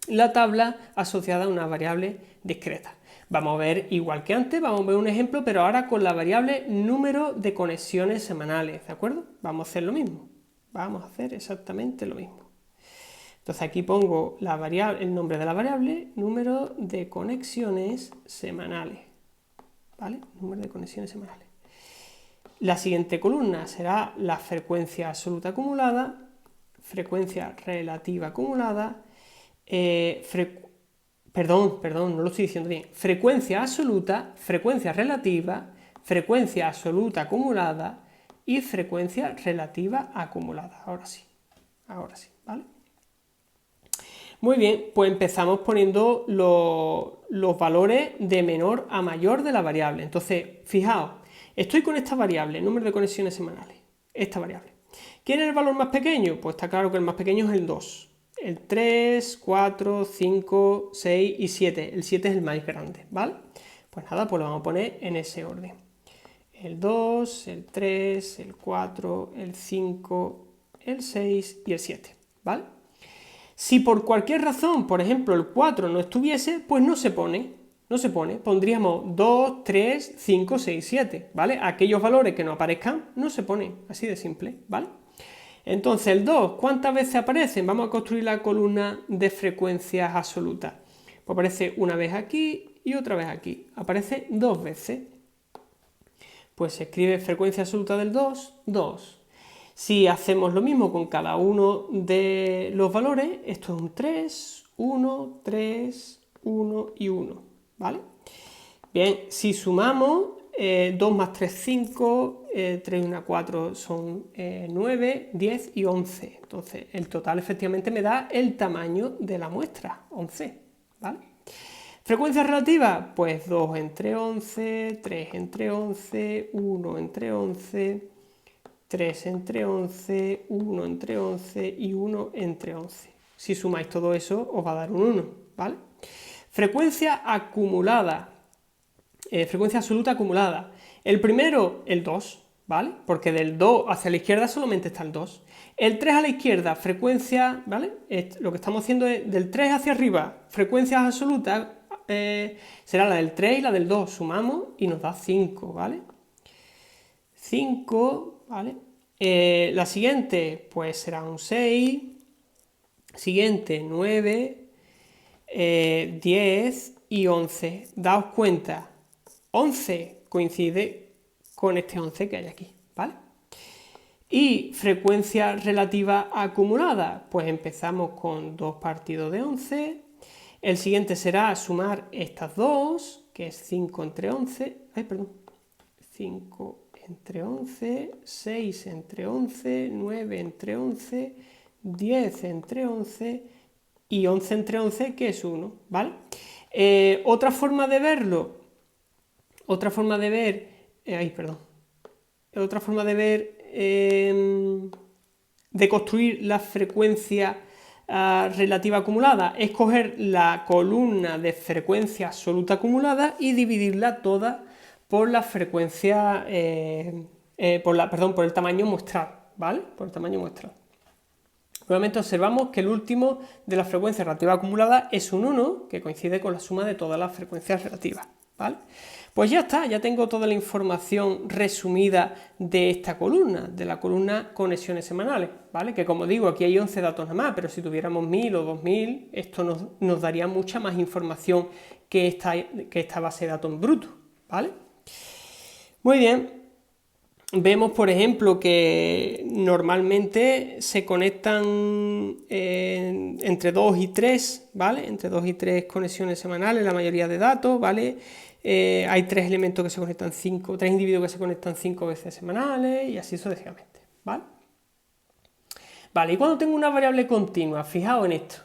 S1: la tabla asociada a una variable discreta. Vamos a ver, igual que antes, vamos a ver un ejemplo, pero ahora con la variable número de conexiones semanales, ¿de acuerdo? Vamos a hacer lo mismo, vamos a hacer exactamente lo mismo. Entonces aquí pongo el nombre de la variable, número de conexiones semanales, ¿vale? Número de conexiones semanales. La siguiente columna será la frecuencia absoluta acumulada, frecuencia relativa acumulada, perdón, no lo estoy diciendo bien, frecuencia absoluta, frecuencia relativa, frecuencia absoluta acumulada y frecuencia relativa acumulada. Ahora sí, ¿vale? Muy bien, pues empezamos poniendo los valores de menor a mayor de la variable. Entonces, fijaos, estoy con esta variable, número de conexiones semanales, esta variable. ¿Quién es el valor más pequeño? Pues está claro que el más pequeño es el 2. El 3, 4, 5, 6 y 7. El 7 es el más grande, ¿vale? Pues nada, pues lo vamos a poner en ese orden. El 2, el 3, el 4, el 5, el 6 y el 7, ¿vale? Si por cualquier razón, por ejemplo, el 4 no estuviese, pues no se pone, pondríamos 2, 3, 5, 6, 7, ¿vale? Aquellos valores que no aparezcan no se ponen, así de simple, ¿vale? Entonces el 2, ¿cuántas veces aparecen? Vamos a construir la columna de frecuencias absolutas. Pues aparece una vez aquí y otra vez aquí, aparece 2 veces. Pues se escribe frecuencia absoluta del 2, 2. Si hacemos lo mismo con cada uno de los valores, esto es un 3, 1, 3, 1 y 1, ¿vale? Bien, si sumamos 2 más 3, 5, 3 y 1, 4 son 9, 10 y 11. Entonces, el total efectivamente me da el tamaño de la muestra, 11, ¿vale? Frecuencia relativa, pues 2 entre 11, 3 entre 11, 1 entre 11, 3 entre 11, 1 entre 11 y 1 entre 11. Si sumáis todo eso, os va a dar un 1, ¿vale? Frecuencia acumulada, frecuencia absoluta acumulada. El primero, el 2, ¿vale? Porque del 2 hacia la izquierda solamente está el 2. El 3 a la izquierda, frecuencia, ¿vale? Lo que estamos haciendo es del 3 hacia arriba, frecuencias absolutas, será la del 3 y la del 2. Sumamos y nos da 5, ¿vale? 5, ¿vale? La siguiente, pues será un 6. Siguiente, 9, 10 y 11. Daos cuenta, 11 coincide con este 11 que hay aquí, ¿vale? Y frecuencia relativa acumulada, pues empezamos con 2 partido de 11. El siguiente será sumar estas dos, que es 5 entre 11. 5 entre 11, 6 entre 11, 9 entre 11, 10 entre 11 y 11 entre 11, que es 1, ¿vale? Otra forma de verlo, otra forma de ver, de construir la frecuencia relativa acumulada es coger la columna de frecuencia absoluta acumulada y dividirla toda por la frecuencia, por el tamaño muestral, ¿vale? Por el tamaño muestral. Nuevamente observamos que el último de la frecuencia relativa acumulada es un 1, que coincide con la suma de todas las frecuencias relativas, ¿vale? Pues ya está, ya tengo toda la información resumida de esta columna, de la columna conexiones semanales, ¿vale? Que como digo, aquí hay 11 datos nada más, pero si tuviéramos 1000 o 2000, esto nos daría mucha más información que esta base de datos en bruto, ¿vale? Muy bien, vemos, por ejemplo, que normalmente se conectan entre 2 y 3, ¿vale? Entre 2 y 3 conexiones semanales, la mayoría de datos, ¿vale? Hay 3 elementos que se conectan 5, 3 individuos que se conectan 5 veces semanales y así sucesivamente, ¿vale? Vale, y cuando tengo una variable continua, fijaos en esto.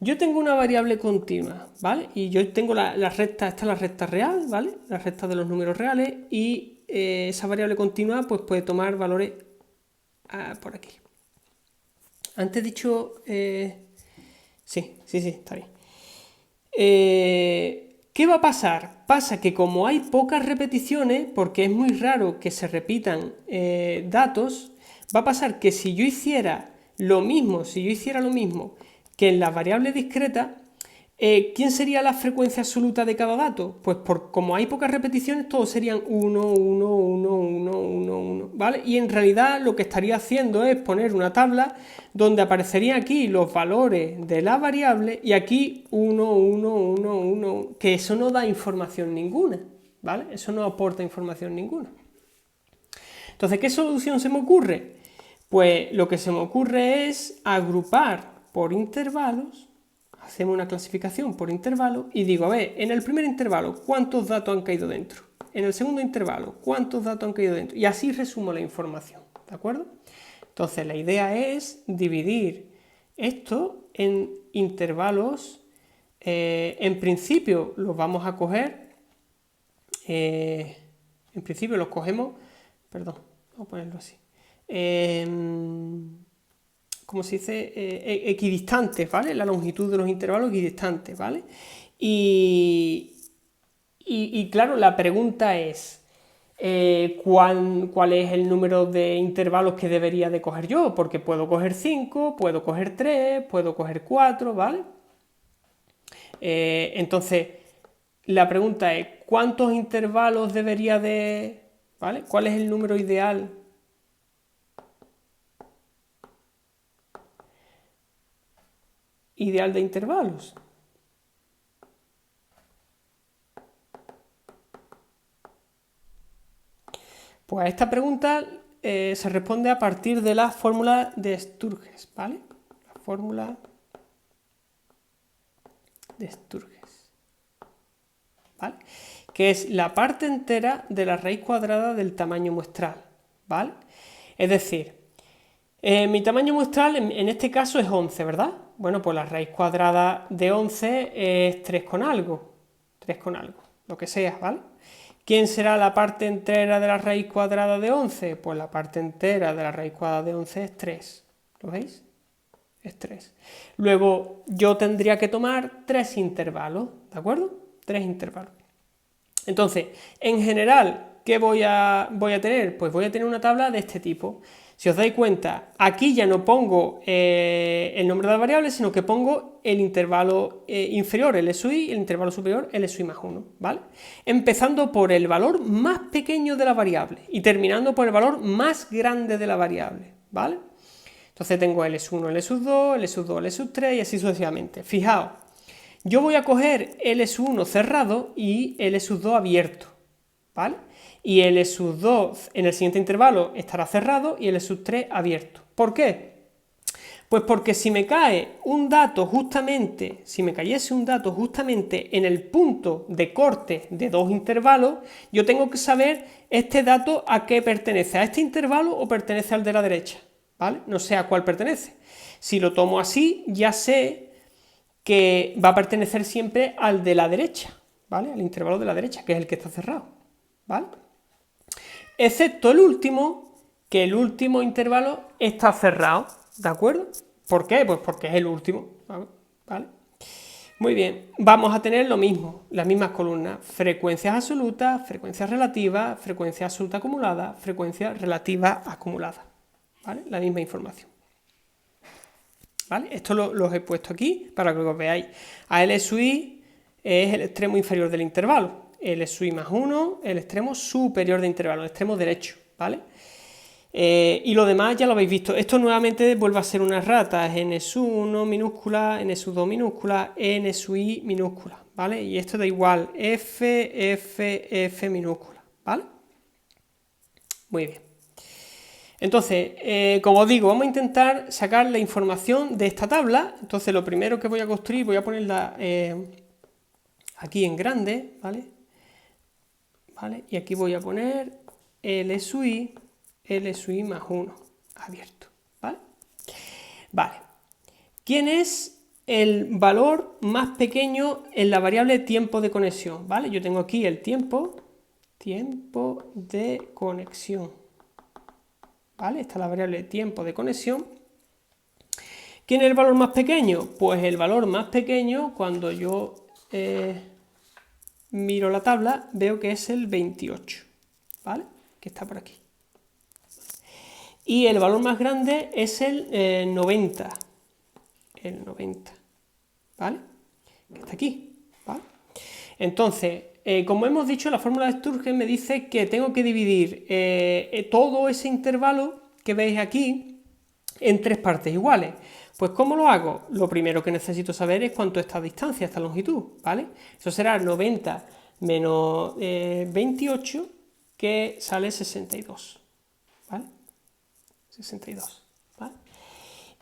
S1: Yo tengo una variable continua, ¿vale? Y yo tengo la recta, esta es la recta real, ¿vale? La recta de los números reales y esa variable continua pues puede tomar valores por aquí. Antes he dicho... sí, está bien. ¿Qué va a pasar? Pasa que como hay pocas repeticiones, porque es muy raro que se repitan datos, va a pasar que si yo hiciera lo mismo que en las variables discretas, ¿quién sería la frecuencia absoluta de cada dato? Pues como hay pocas repeticiones, todos serían 1, 1, 1, 1, 1, 1, ¿vale? Y en realidad lo que estaría haciendo es poner una tabla donde aparecerían aquí los valores de la variable y aquí 1, 1, 1, 1, que eso no da información ninguna, ¿vale? Eso no aporta información ninguna. Entonces, ¿qué solución se me ocurre? Pues lo que se me ocurre es agrupar por intervalos. Hacemos una clasificación por intervalo y digo, a ver, en el primer intervalo, ¿cuántos datos han caído dentro? En el segundo intervalo, ¿cuántos datos han caído dentro? Y así resumo la información, ¿de acuerdo? Entonces, la idea es dividir esto en intervalos. En principio los vamos a coger, en principio los cogemos, perdón, vamos a ponerlo así. Como se dice, equidistantes, ¿vale? La longitud de los intervalos equidistantes, ¿vale? Y claro, la pregunta es, ¿cuál es el número de intervalos que debería de coger yo? Porque puedo coger 5, puedo coger 3, puedo coger 4, ¿vale? Entonces, la pregunta es, ¿cuántos intervalos debería de... ¿vale? ¿Cuál es el número ideal? Ideal de intervalos. Pues a esta pregunta se responde a partir de la fórmula de Sturges, ¿vale? La fórmula de Sturges, ¿vale? Que es la parte entera de la raíz cuadrada del tamaño muestral, ¿vale? Es decir, mi tamaño muestral en este caso es 11, ¿verdad? Bueno, pues la raíz cuadrada de 11 es 3 con algo, lo que sea, ¿vale? ¿Quién será la parte entera de la raíz cuadrada de 11? Pues la parte entera de la raíz cuadrada de 11 es 3, ¿lo veis? Es 3. Luego yo tendría que tomar 3 intervalos, ¿de acuerdo? 3 intervalos. Entonces, en general, ¿qué voy a tener? Pues voy a tener una tabla de este tipo. Si os dais cuenta, aquí ya no pongo el nombre de la variable, sino que pongo el intervalo inferior, el SUI, y el intervalo superior, el SUI más 1, ¿vale? Empezando por el valor más pequeño de la variable y terminando por el valor más grande de la variable, ¿vale? Entonces tengo el S1, el S2, el S2, el S3 y así sucesivamente. Fijaos, yo voy a coger el S1 cerrado y el S2 abierto, ¿vale? Y el S2 en el siguiente intervalo estará cerrado y el S3 abierto. ¿Por qué? Pues porque si me cae un dato justamente, si me cayese un dato justamente en el punto de corte de dos intervalos, yo tengo que saber este dato a qué pertenece, a este intervalo o pertenece al de la derecha, ¿vale? No sé a cuál pertenece. Si lo tomo así, ya sé que va a pertenecer siempre al de la derecha, ¿vale? Al intervalo de la derecha, que es el que está cerrado, ¿vale? Excepto el último, que el último intervalo está cerrado, ¿de acuerdo? ¿Por qué? Pues porque es el último, ¿vale? Muy bien, vamos a tener lo mismo, las mismas columnas, frecuencias absolutas, frecuencias relativas, frecuencia absoluta acumulada, frecuencia relativa acumulada, ¿vale? La misma información. ¿Vale? Esto los he puesto aquí para que lo veáis. A LSUI es el extremo inferior del intervalo. LSUI más 1, el extremo superior del intervalo, el extremo derecho, ¿vale? Y lo demás ya lo habéis visto. Esto nuevamente vuelve a ser una rata. Es NSU1 minúscula, NSU2 minúscula, NSUI minúscula, ¿vale? Y esto da igual, F minúscula, ¿vale? Muy bien. Entonces, como os digo, vamos a intentar sacar la información de esta tabla. Entonces, lo primero que voy a construir, voy a ponerla aquí en grande, ¿vale? Y aquí voy a poner el SUI más 1, abierto, ¿vale? Vale. ¿Quién es el valor más pequeño en la variable tiempo de conexión? ¿Vale? Yo tengo aquí el tiempo de conexión, ¿vale? Esta es la variable tiempo de conexión. ¿Quién es el valor más pequeño? Pues el valor más pequeño, cuando yo miro la tabla, veo que es el 28, ¿vale? Que está por aquí. Y el valor más grande es el 90. El 90, ¿vale? Que está aquí, ¿vale? Entonces, como hemos dicho, la fórmula de Sturgeon me dice que tengo que dividir todo ese intervalo que veis aquí en 3 partes iguales. Pues, ¿cómo lo hago? Lo primero que necesito saber es cuánto es esta distancia, esta longitud, ¿vale? Eso será 90 menos 28, que sale 62, ¿vale? 62, ¿vale?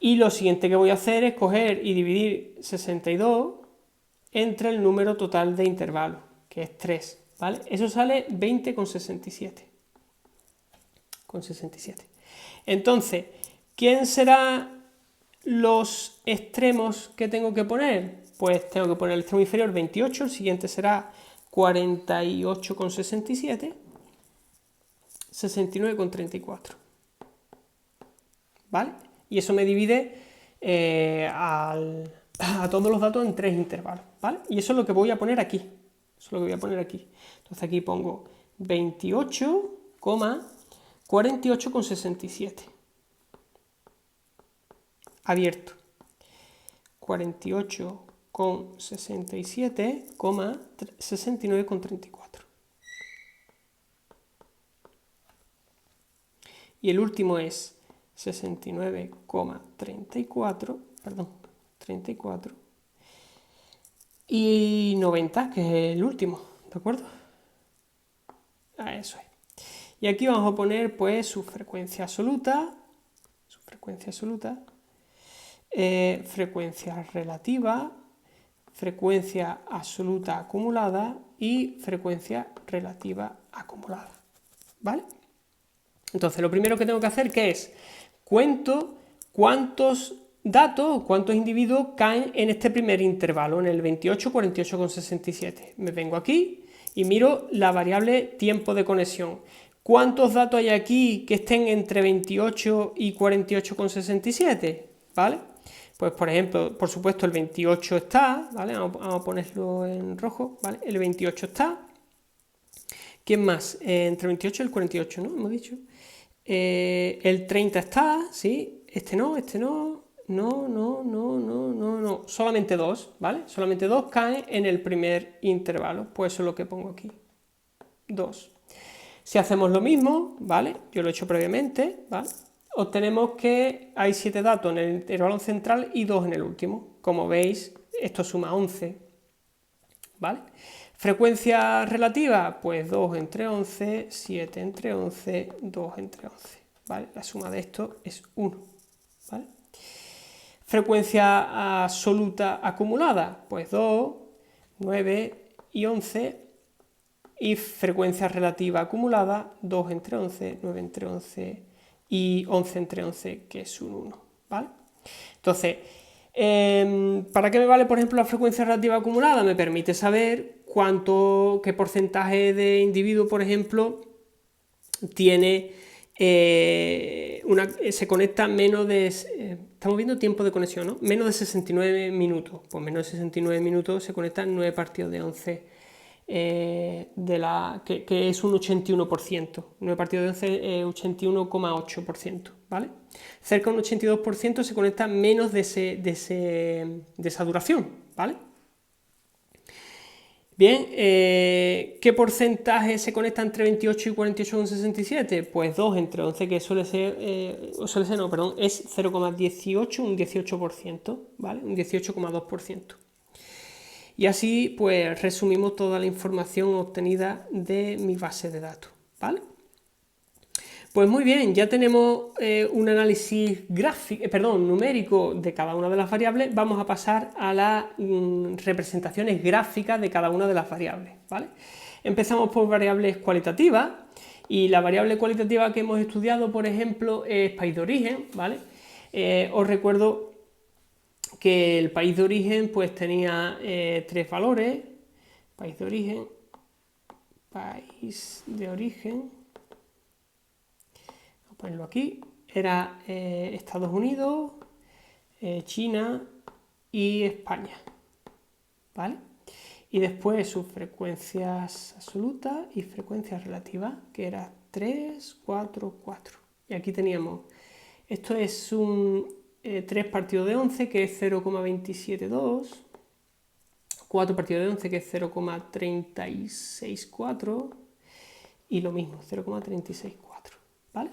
S1: Y lo siguiente que voy a hacer es coger y dividir 62 entre el número total de intervalos, que es 3, ¿vale? Eso sale 20,67. Entonces, ¿quién será los extremos que tengo que poner? Pues tengo que poner el extremo inferior 28, el siguiente será 48,67, 69,34, ¿vale? Y eso me divide a todos los datos en 3 intervalos, ¿vale? Y eso es lo que voy a poner aquí. Entonces aquí pongo 28,48,67. Abierto. 48,67, 69,34. Y el último es 69,34, perdón, 34. Y 90, que es el último, ¿de acuerdo? Eso es. Y aquí vamos a poner pues su frecuencia absoluta, frecuencia relativa, frecuencia absoluta acumulada y frecuencia relativa acumulada, ¿vale? Entonces, lo primero que tengo que hacer, ¿qué es? Cuento cuántos datos, cuántos individuos caen en este primer intervalo, en el 28, 48,67. Me vengo aquí y miro la variable tiempo de conexión. ¿Cuántos datos hay aquí que estén entre 28 y 48,67? ¿Vale? Pues, por ejemplo, por supuesto, el 28 está, ¿vale? Vamos a ponerlo en rojo, ¿vale? El 28 está. ¿Quién más? Entre el 28 y el 48, ¿no? Hemos dicho. El 30 está, ¿sí? Este no. No. Solamente 2, ¿vale? Solamente 2 caen en el primer intervalo. Pues eso es lo que pongo aquí. 2. Si hacemos lo mismo, ¿vale? Yo lo he hecho previamente, ¿vale? Obtenemos que hay 7 datos en el intervalo central y 2 en el último. Como veis, esto suma 11, ¿vale? Frecuencia relativa, pues 2 entre 11, 7 entre 11, 2 entre 11, ¿vale? La suma de esto es 1, ¿vale? Frecuencia absoluta acumulada, pues 2, 9 y 11, y frecuencia relativa acumulada, 2 entre 11, 9 entre 11 y 11 entre 11, que es un 1, ¿vale? Entonces, ¿para qué me vale, por ejemplo, la frecuencia relativa acumulada? Me permite saber qué porcentaje de individuo, por ejemplo, tiene se conecta menos de... estamos viendo tiempo de conexión, ¿no? Menos de 69 minutos. Pues menos de 69 minutos se conectan 9 partidos de 11, que es un 81%. 9 partidos de 11 es 81,8%, ¿vale? Cerca de un 82% se conecta menos de esa duración, ¿vale? Bien, ¿qué porcentaje se conecta entre 28 y 48,67? Pues 2 entre 11, que es 0,18, un 18%, ¿vale? Un 18,2%. Y así, pues, resumimos toda la información obtenida de mi base de datos, ¿vale? Pues muy bien, ya tenemos un análisis numérico de cada una de las variables. Vamos a pasar a las representaciones gráficas de cada una de las variables, ¿vale? Empezamos por variables cualitativas, y la variable cualitativa que hemos estudiado, por ejemplo, es país de origen, ¿vale? Os recuerdo que el país de origen pues tenía tres valores: país de origen, voy a ponerlo aquí, era Estados Unidos, China y España, ¿vale? Y después sus frecuencias absolutas y frecuencias relativas, que era 3, 4, 4. Y aquí teníamos, esto es un 3 partido de 11, que es 0,272, 4 partido de 11, que es 0,364, y lo mismo, 0,364, ¿vale?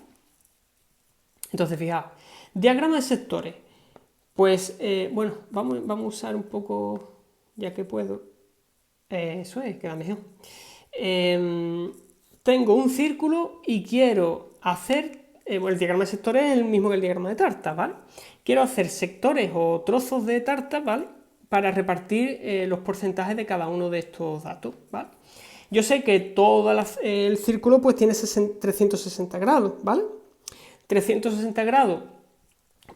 S1: Entonces, fijaos, diagrama de sectores. Pues, bueno, vamos a usar un poco, ya que puedo. Eso es, queda mejor. Tengo un círculo y quiero hacer, el diagrama de sectores es el mismo que el diagrama de tartas, ¿vale? Quiero hacer sectores o trozos de tartas, ¿vale? Para repartir los porcentajes de cada uno de estos datos, ¿vale? Yo sé que todo el círculo pues tiene 360 grados, ¿vale? 360 grados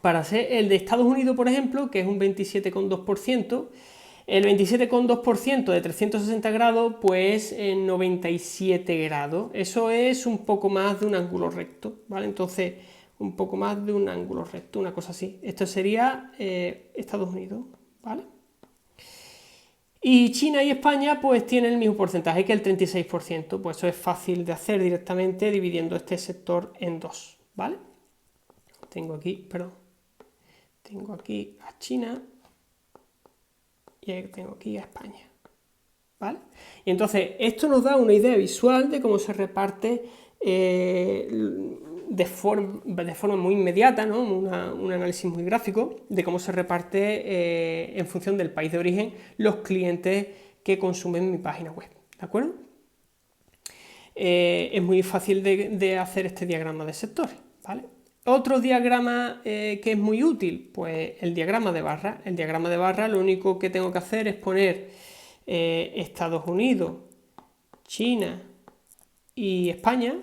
S1: para ser el de Estados Unidos, por ejemplo, que es un 27,2%. El 27,2% de 360 grados, pues 97 grados. Eso es un poco más de un ángulo recto, ¿vale? Entonces, un poco más de un ángulo recto, una cosa así. Esto sería Estados Unidos, ¿vale? Y China y España, pues tienen el mismo porcentaje, que el 36%. Pues eso es fácil de hacer directamente dividiendo este sector en dos, ¿vale? Tengo aquí a China y tengo aquí a España, ¿vale? Y entonces esto nos da una idea visual de cómo se reparte de forma muy inmediata, ¿no? Un análisis muy gráfico de cómo se reparte en función del país de origen los clientes que consumen mi página web, ¿de acuerdo? Es muy fácil de hacer este diagrama de sectores, ¿vale? Otro diagrama que es muy útil, pues el diagrama de barra. El diagrama de barra, lo único que tengo que hacer es poner Estados Unidos, China y España,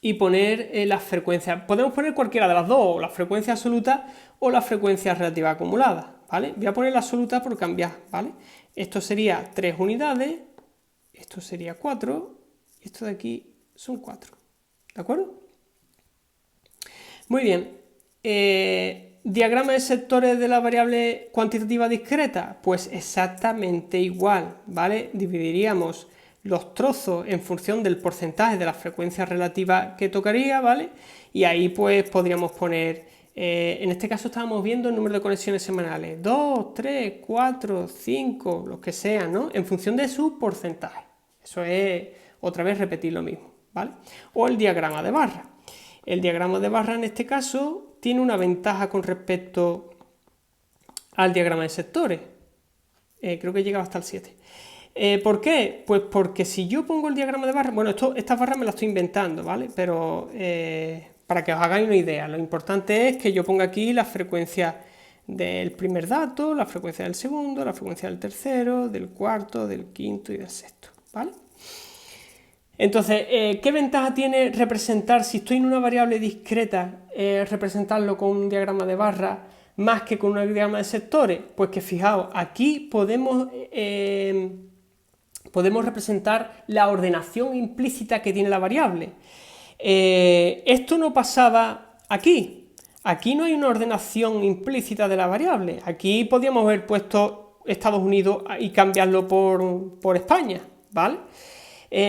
S1: y poner las frecuencias. Podemos poner cualquiera de las dos, la frecuencia absoluta o la frecuencia relativa acumulada, ¿vale? Voy a poner la absoluta por cambiar, ¿vale? Esto sería 3 unidades, esto sería 4, y esto de aquí son 4, ¿de acuerdo? Muy bien, diagrama de sectores de la variable cuantitativa discreta, pues exactamente igual, ¿vale? Dividiríamos los trozos en función del porcentaje de la frecuencia relativa que tocaría, ¿vale? Y ahí pues podríamos poner, en este caso estábamos viendo el número de conexiones semanales, 2, 3, 4, 5, los que sean, ¿no? En función de su porcentaje. Eso es, otra vez, repetir lo mismo, ¿vale? O el diagrama de barra. El diagrama de barra en este caso tiene una ventaja con respecto al diagrama de sectores. Creo que llega hasta el 7. ¿Por qué? Pues porque si yo pongo el diagrama de barra, bueno, estas barras me las estoy inventando, ¿vale? Pero para que os hagáis una idea, lo importante es que yo ponga aquí la frecuencia del primer dato, la frecuencia del segundo, la frecuencia del tercero, del cuarto, del quinto y del sexto, ¿vale? Entonces, ¿qué ventaja tiene representar, si estoy en una variable discreta, representarlo con un diagrama de barra más que con un diagrama de sectores? Pues que fijaos, aquí podemos representar la ordenación implícita que tiene la variable. Esto no pasaba aquí. Aquí no hay una ordenación implícita de la variable. Aquí podríamos haber puesto Estados Unidos y cambiarlo por España, ¿vale?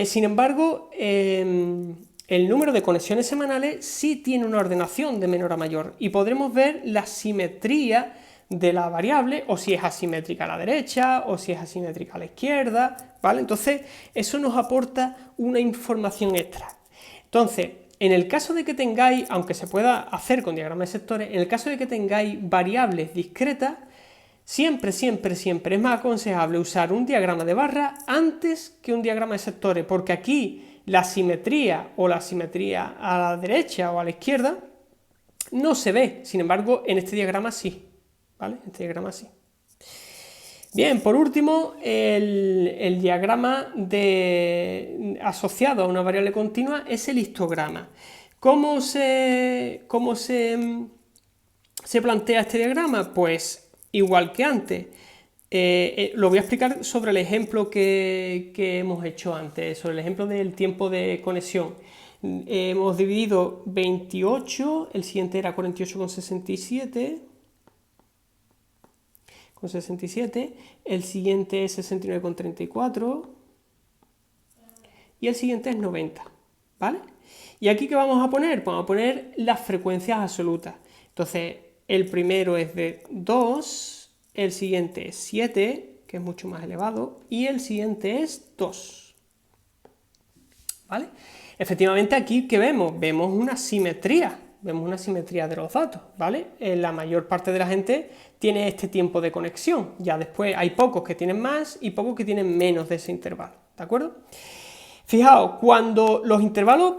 S1: Sin embargo, el número de conexiones semanales sí tiene una ordenación de menor a mayor y podremos ver la simetría de la variable, o si es asimétrica a la derecha o si es asimétrica a la izquierda, ¿vale? Entonces, eso nos aporta una información extra. Entonces, en el caso de que tengáis, aunque se pueda hacer con diagramas de sectores, en el caso de que tengáis variables discretas, siempre es más aconsejable usar un diagrama de barra antes que un diagrama de sectores, porque aquí la simetría o la simetría a la derecha o a la izquierda no se ve, sin embargo en este diagrama sí, ¿vale? En este diagrama sí. Bien, por último, el diagrama asociado a una variable continua es el histograma. ¿Cómo se plantea este diagrama? Pues igual que antes. Lo voy a explicar sobre el ejemplo que hemos hecho antes, sobre el ejemplo del tiempo de conexión. Hemos dividido 28, el siguiente era 48,67, el siguiente es 69,34 y el siguiente es 90, ¿vale? ¿Y aquí qué vamos a poner? Vamos a poner las frecuencias absolutas. Entonces, el primero es de 2, el siguiente es 7, que es mucho más elevado, y el siguiente es 2, ¿vale? Efectivamente, aquí, ¿qué vemos? Vemos una simetría de los datos, ¿vale? La mayor parte de la gente tiene este tiempo de conexión, ya después hay pocos que tienen más y pocos que tienen menos de ese intervalo, ¿de acuerdo? Fijaos, cuando los intervalos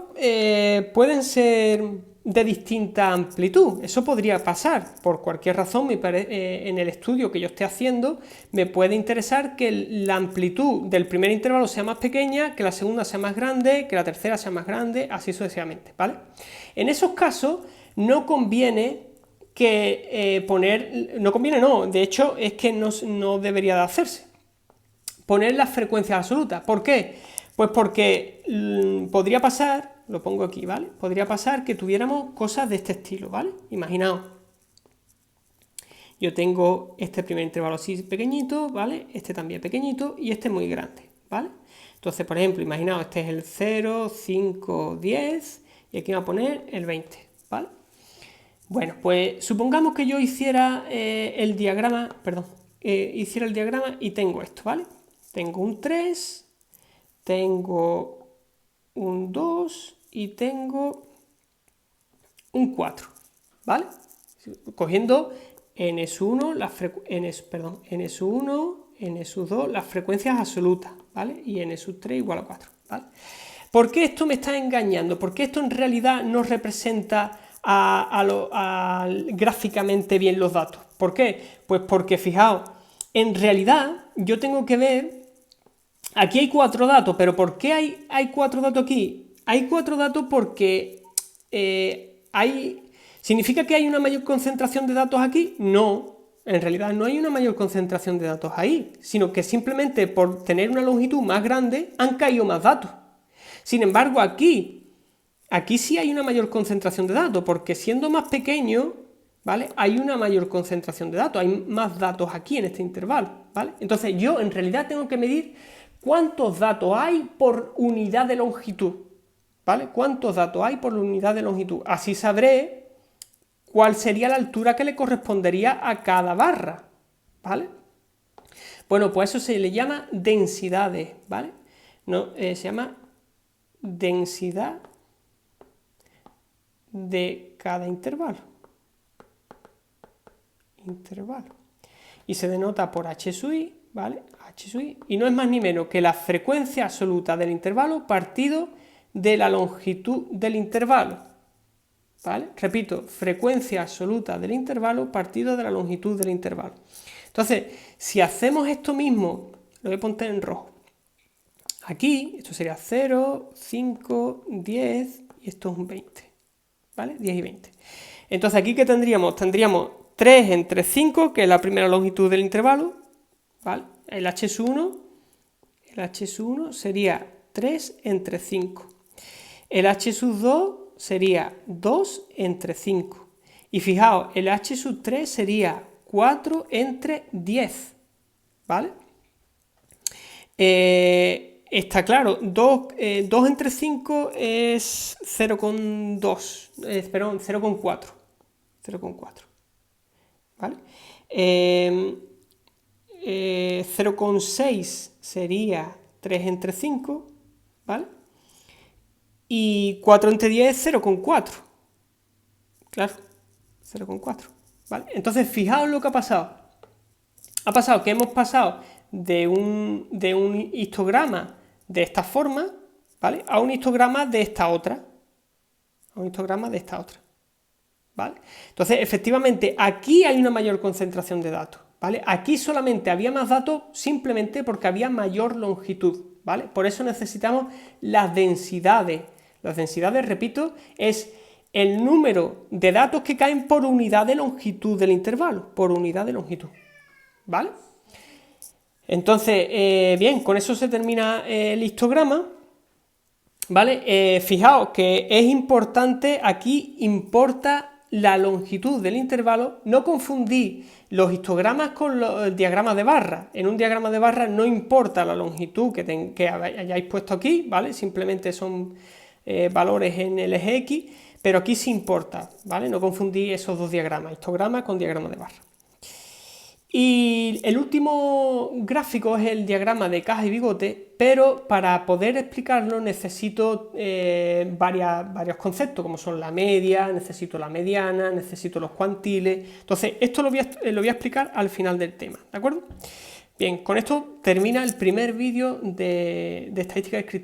S1: pueden ser de distinta amplitud, eso podría pasar, por cualquier razón, en el estudio que yo esté haciendo, me puede interesar que la amplitud del primer intervalo sea más pequeña, que la segunda sea más grande, que la tercera sea más grande, así sucesivamente, ¿vale? En esos casos no conviene de hecho es que no debería de hacerse, poner las frecuencias absolutas. ¿Por qué? Pues porque podría pasar, lo pongo aquí, ¿vale? Podría pasar que tuviéramos cosas de este estilo, ¿vale? Imaginaos, yo tengo este primer intervalo así pequeñito, ¿vale? Este también pequeñito y este muy grande, ¿vale? Entonces, por ejemplo, imaginaos, este es el 0, 5, 10 y aquí voy a poner el 20, ¿vale? Bueno, pues supongamos que yo hiciera el diagrama y tengo esto, ¿vale? Tengo un 3, tengo un 2 y tengo un 4, ¿vale? Cogiendo en S1, en S1, en S2 las frecuencias absolutas, ¿vale? Y en S3 igual a 4, ¿vale? ¿Por qué esto me está engañando? ¿Por qué esto en realidad no representa gráficamente bien los datos? ¿Por qué? Pues porque, fijaos, en realidad yo tengo que ver, aquí hay 4 datos, pero ¿por qué hay 4 datos aquí? Hay 4 datos porque ¿significa que hay una mayor concentración de datos aquí? No, en realidad no hay una mayor concentración de datos ahí, sino que simplemente por tener una longitud más grande han caído más datos. Sin embargo, aquí sí hay una mayor concentración de datos, porque siendo más pequeño, ¿vale? Hay una mayor concentración de datos, hay más datos aquí en este intervalo, ¿vale? Entonces yo en realidad tengo que medir cuántos datos hay por unidad de longitud, ¿vale? ¿Cuántos datos hay por unidad de longitud? Así sabré cuál sería la altura que le correspondería a cada barra, ¿vale? Bueno, pues eso se le llama densidades, ¿vale? No, se llama densidad de cada intervalo. Y se denota por h sub i, ¿vale? H sub i, y no es más ni menos que la frecuencia absoluta del intervalo partido de la longitud del intervalo, ¿vale? Repito, frecuencia absoluta del intervalo partido de la longitud del intervalo. Entonces, si hacemos esto mismo, lo voy a poner en rojo. Aquí, esto sería 0, 5, 10 y esto es un 20, ¿vale? 10 y 20. Entonces, aquí, ¿qué tendríamos? Tendríamos 3 entre 5, que es la primera longitud del intervalo, ¿vale? El h sub 1 sería 3 entre 5. El h sub 2 sería 2 entre 5. Y fijaos, el h sub 3 sería 4 entre 10, ¿vale? Está claro, 2 entre 5 es 0,2, perdón, 0,4. 0,4, ¿vale? 0,6 sería 3 entre 5, ¿vale? Y 4 entre 10 es 0,4. Claro, 0,4, ¿vale? Entonces, fijaos lo que ha pasado. Ha pasado que hemos pasado de un histograma de esta forma, ¿vale? A un histograma de esta otra. A un histograma de esta otra. ¿Vale? Entonces, efectivamente, aquí hay una mayor concentración de datos, ¿vale? Aquí solamente había más datos simplemente porque había mayor longitud, ¿vale? Por eso necesitamos las densidades. Las densidades, repito, es el número de datos que caen por unidad de longitud del intervalo, por unidad de longitud, ¿vale? Entonces, bien, con eso se termina el histograma, ¿vale? Fijaos que es importante, aquí importa la longitud del intervalo, no confundí los histogramas con los diagramas de barra. En un diagrama de barra no importa la longitud que hayáis puesto aquí, ¿vale? Simplemente son valores en el eje X, pero aquí sí importa, ¿vale? No confundí esos dos diagramas, histograma con diagrama de barra. Y el último gráfico es el diagrama de caja y bigote, pero para poder explicarlo necesito varios conceptos, como son la media, necesito la mediana, necesito los cuantiles. Entonces, esto lo voy a explicar al final del tema, ¿de acuerdo? Bien, con esto termina el primer vídeo de estadística descriptiva.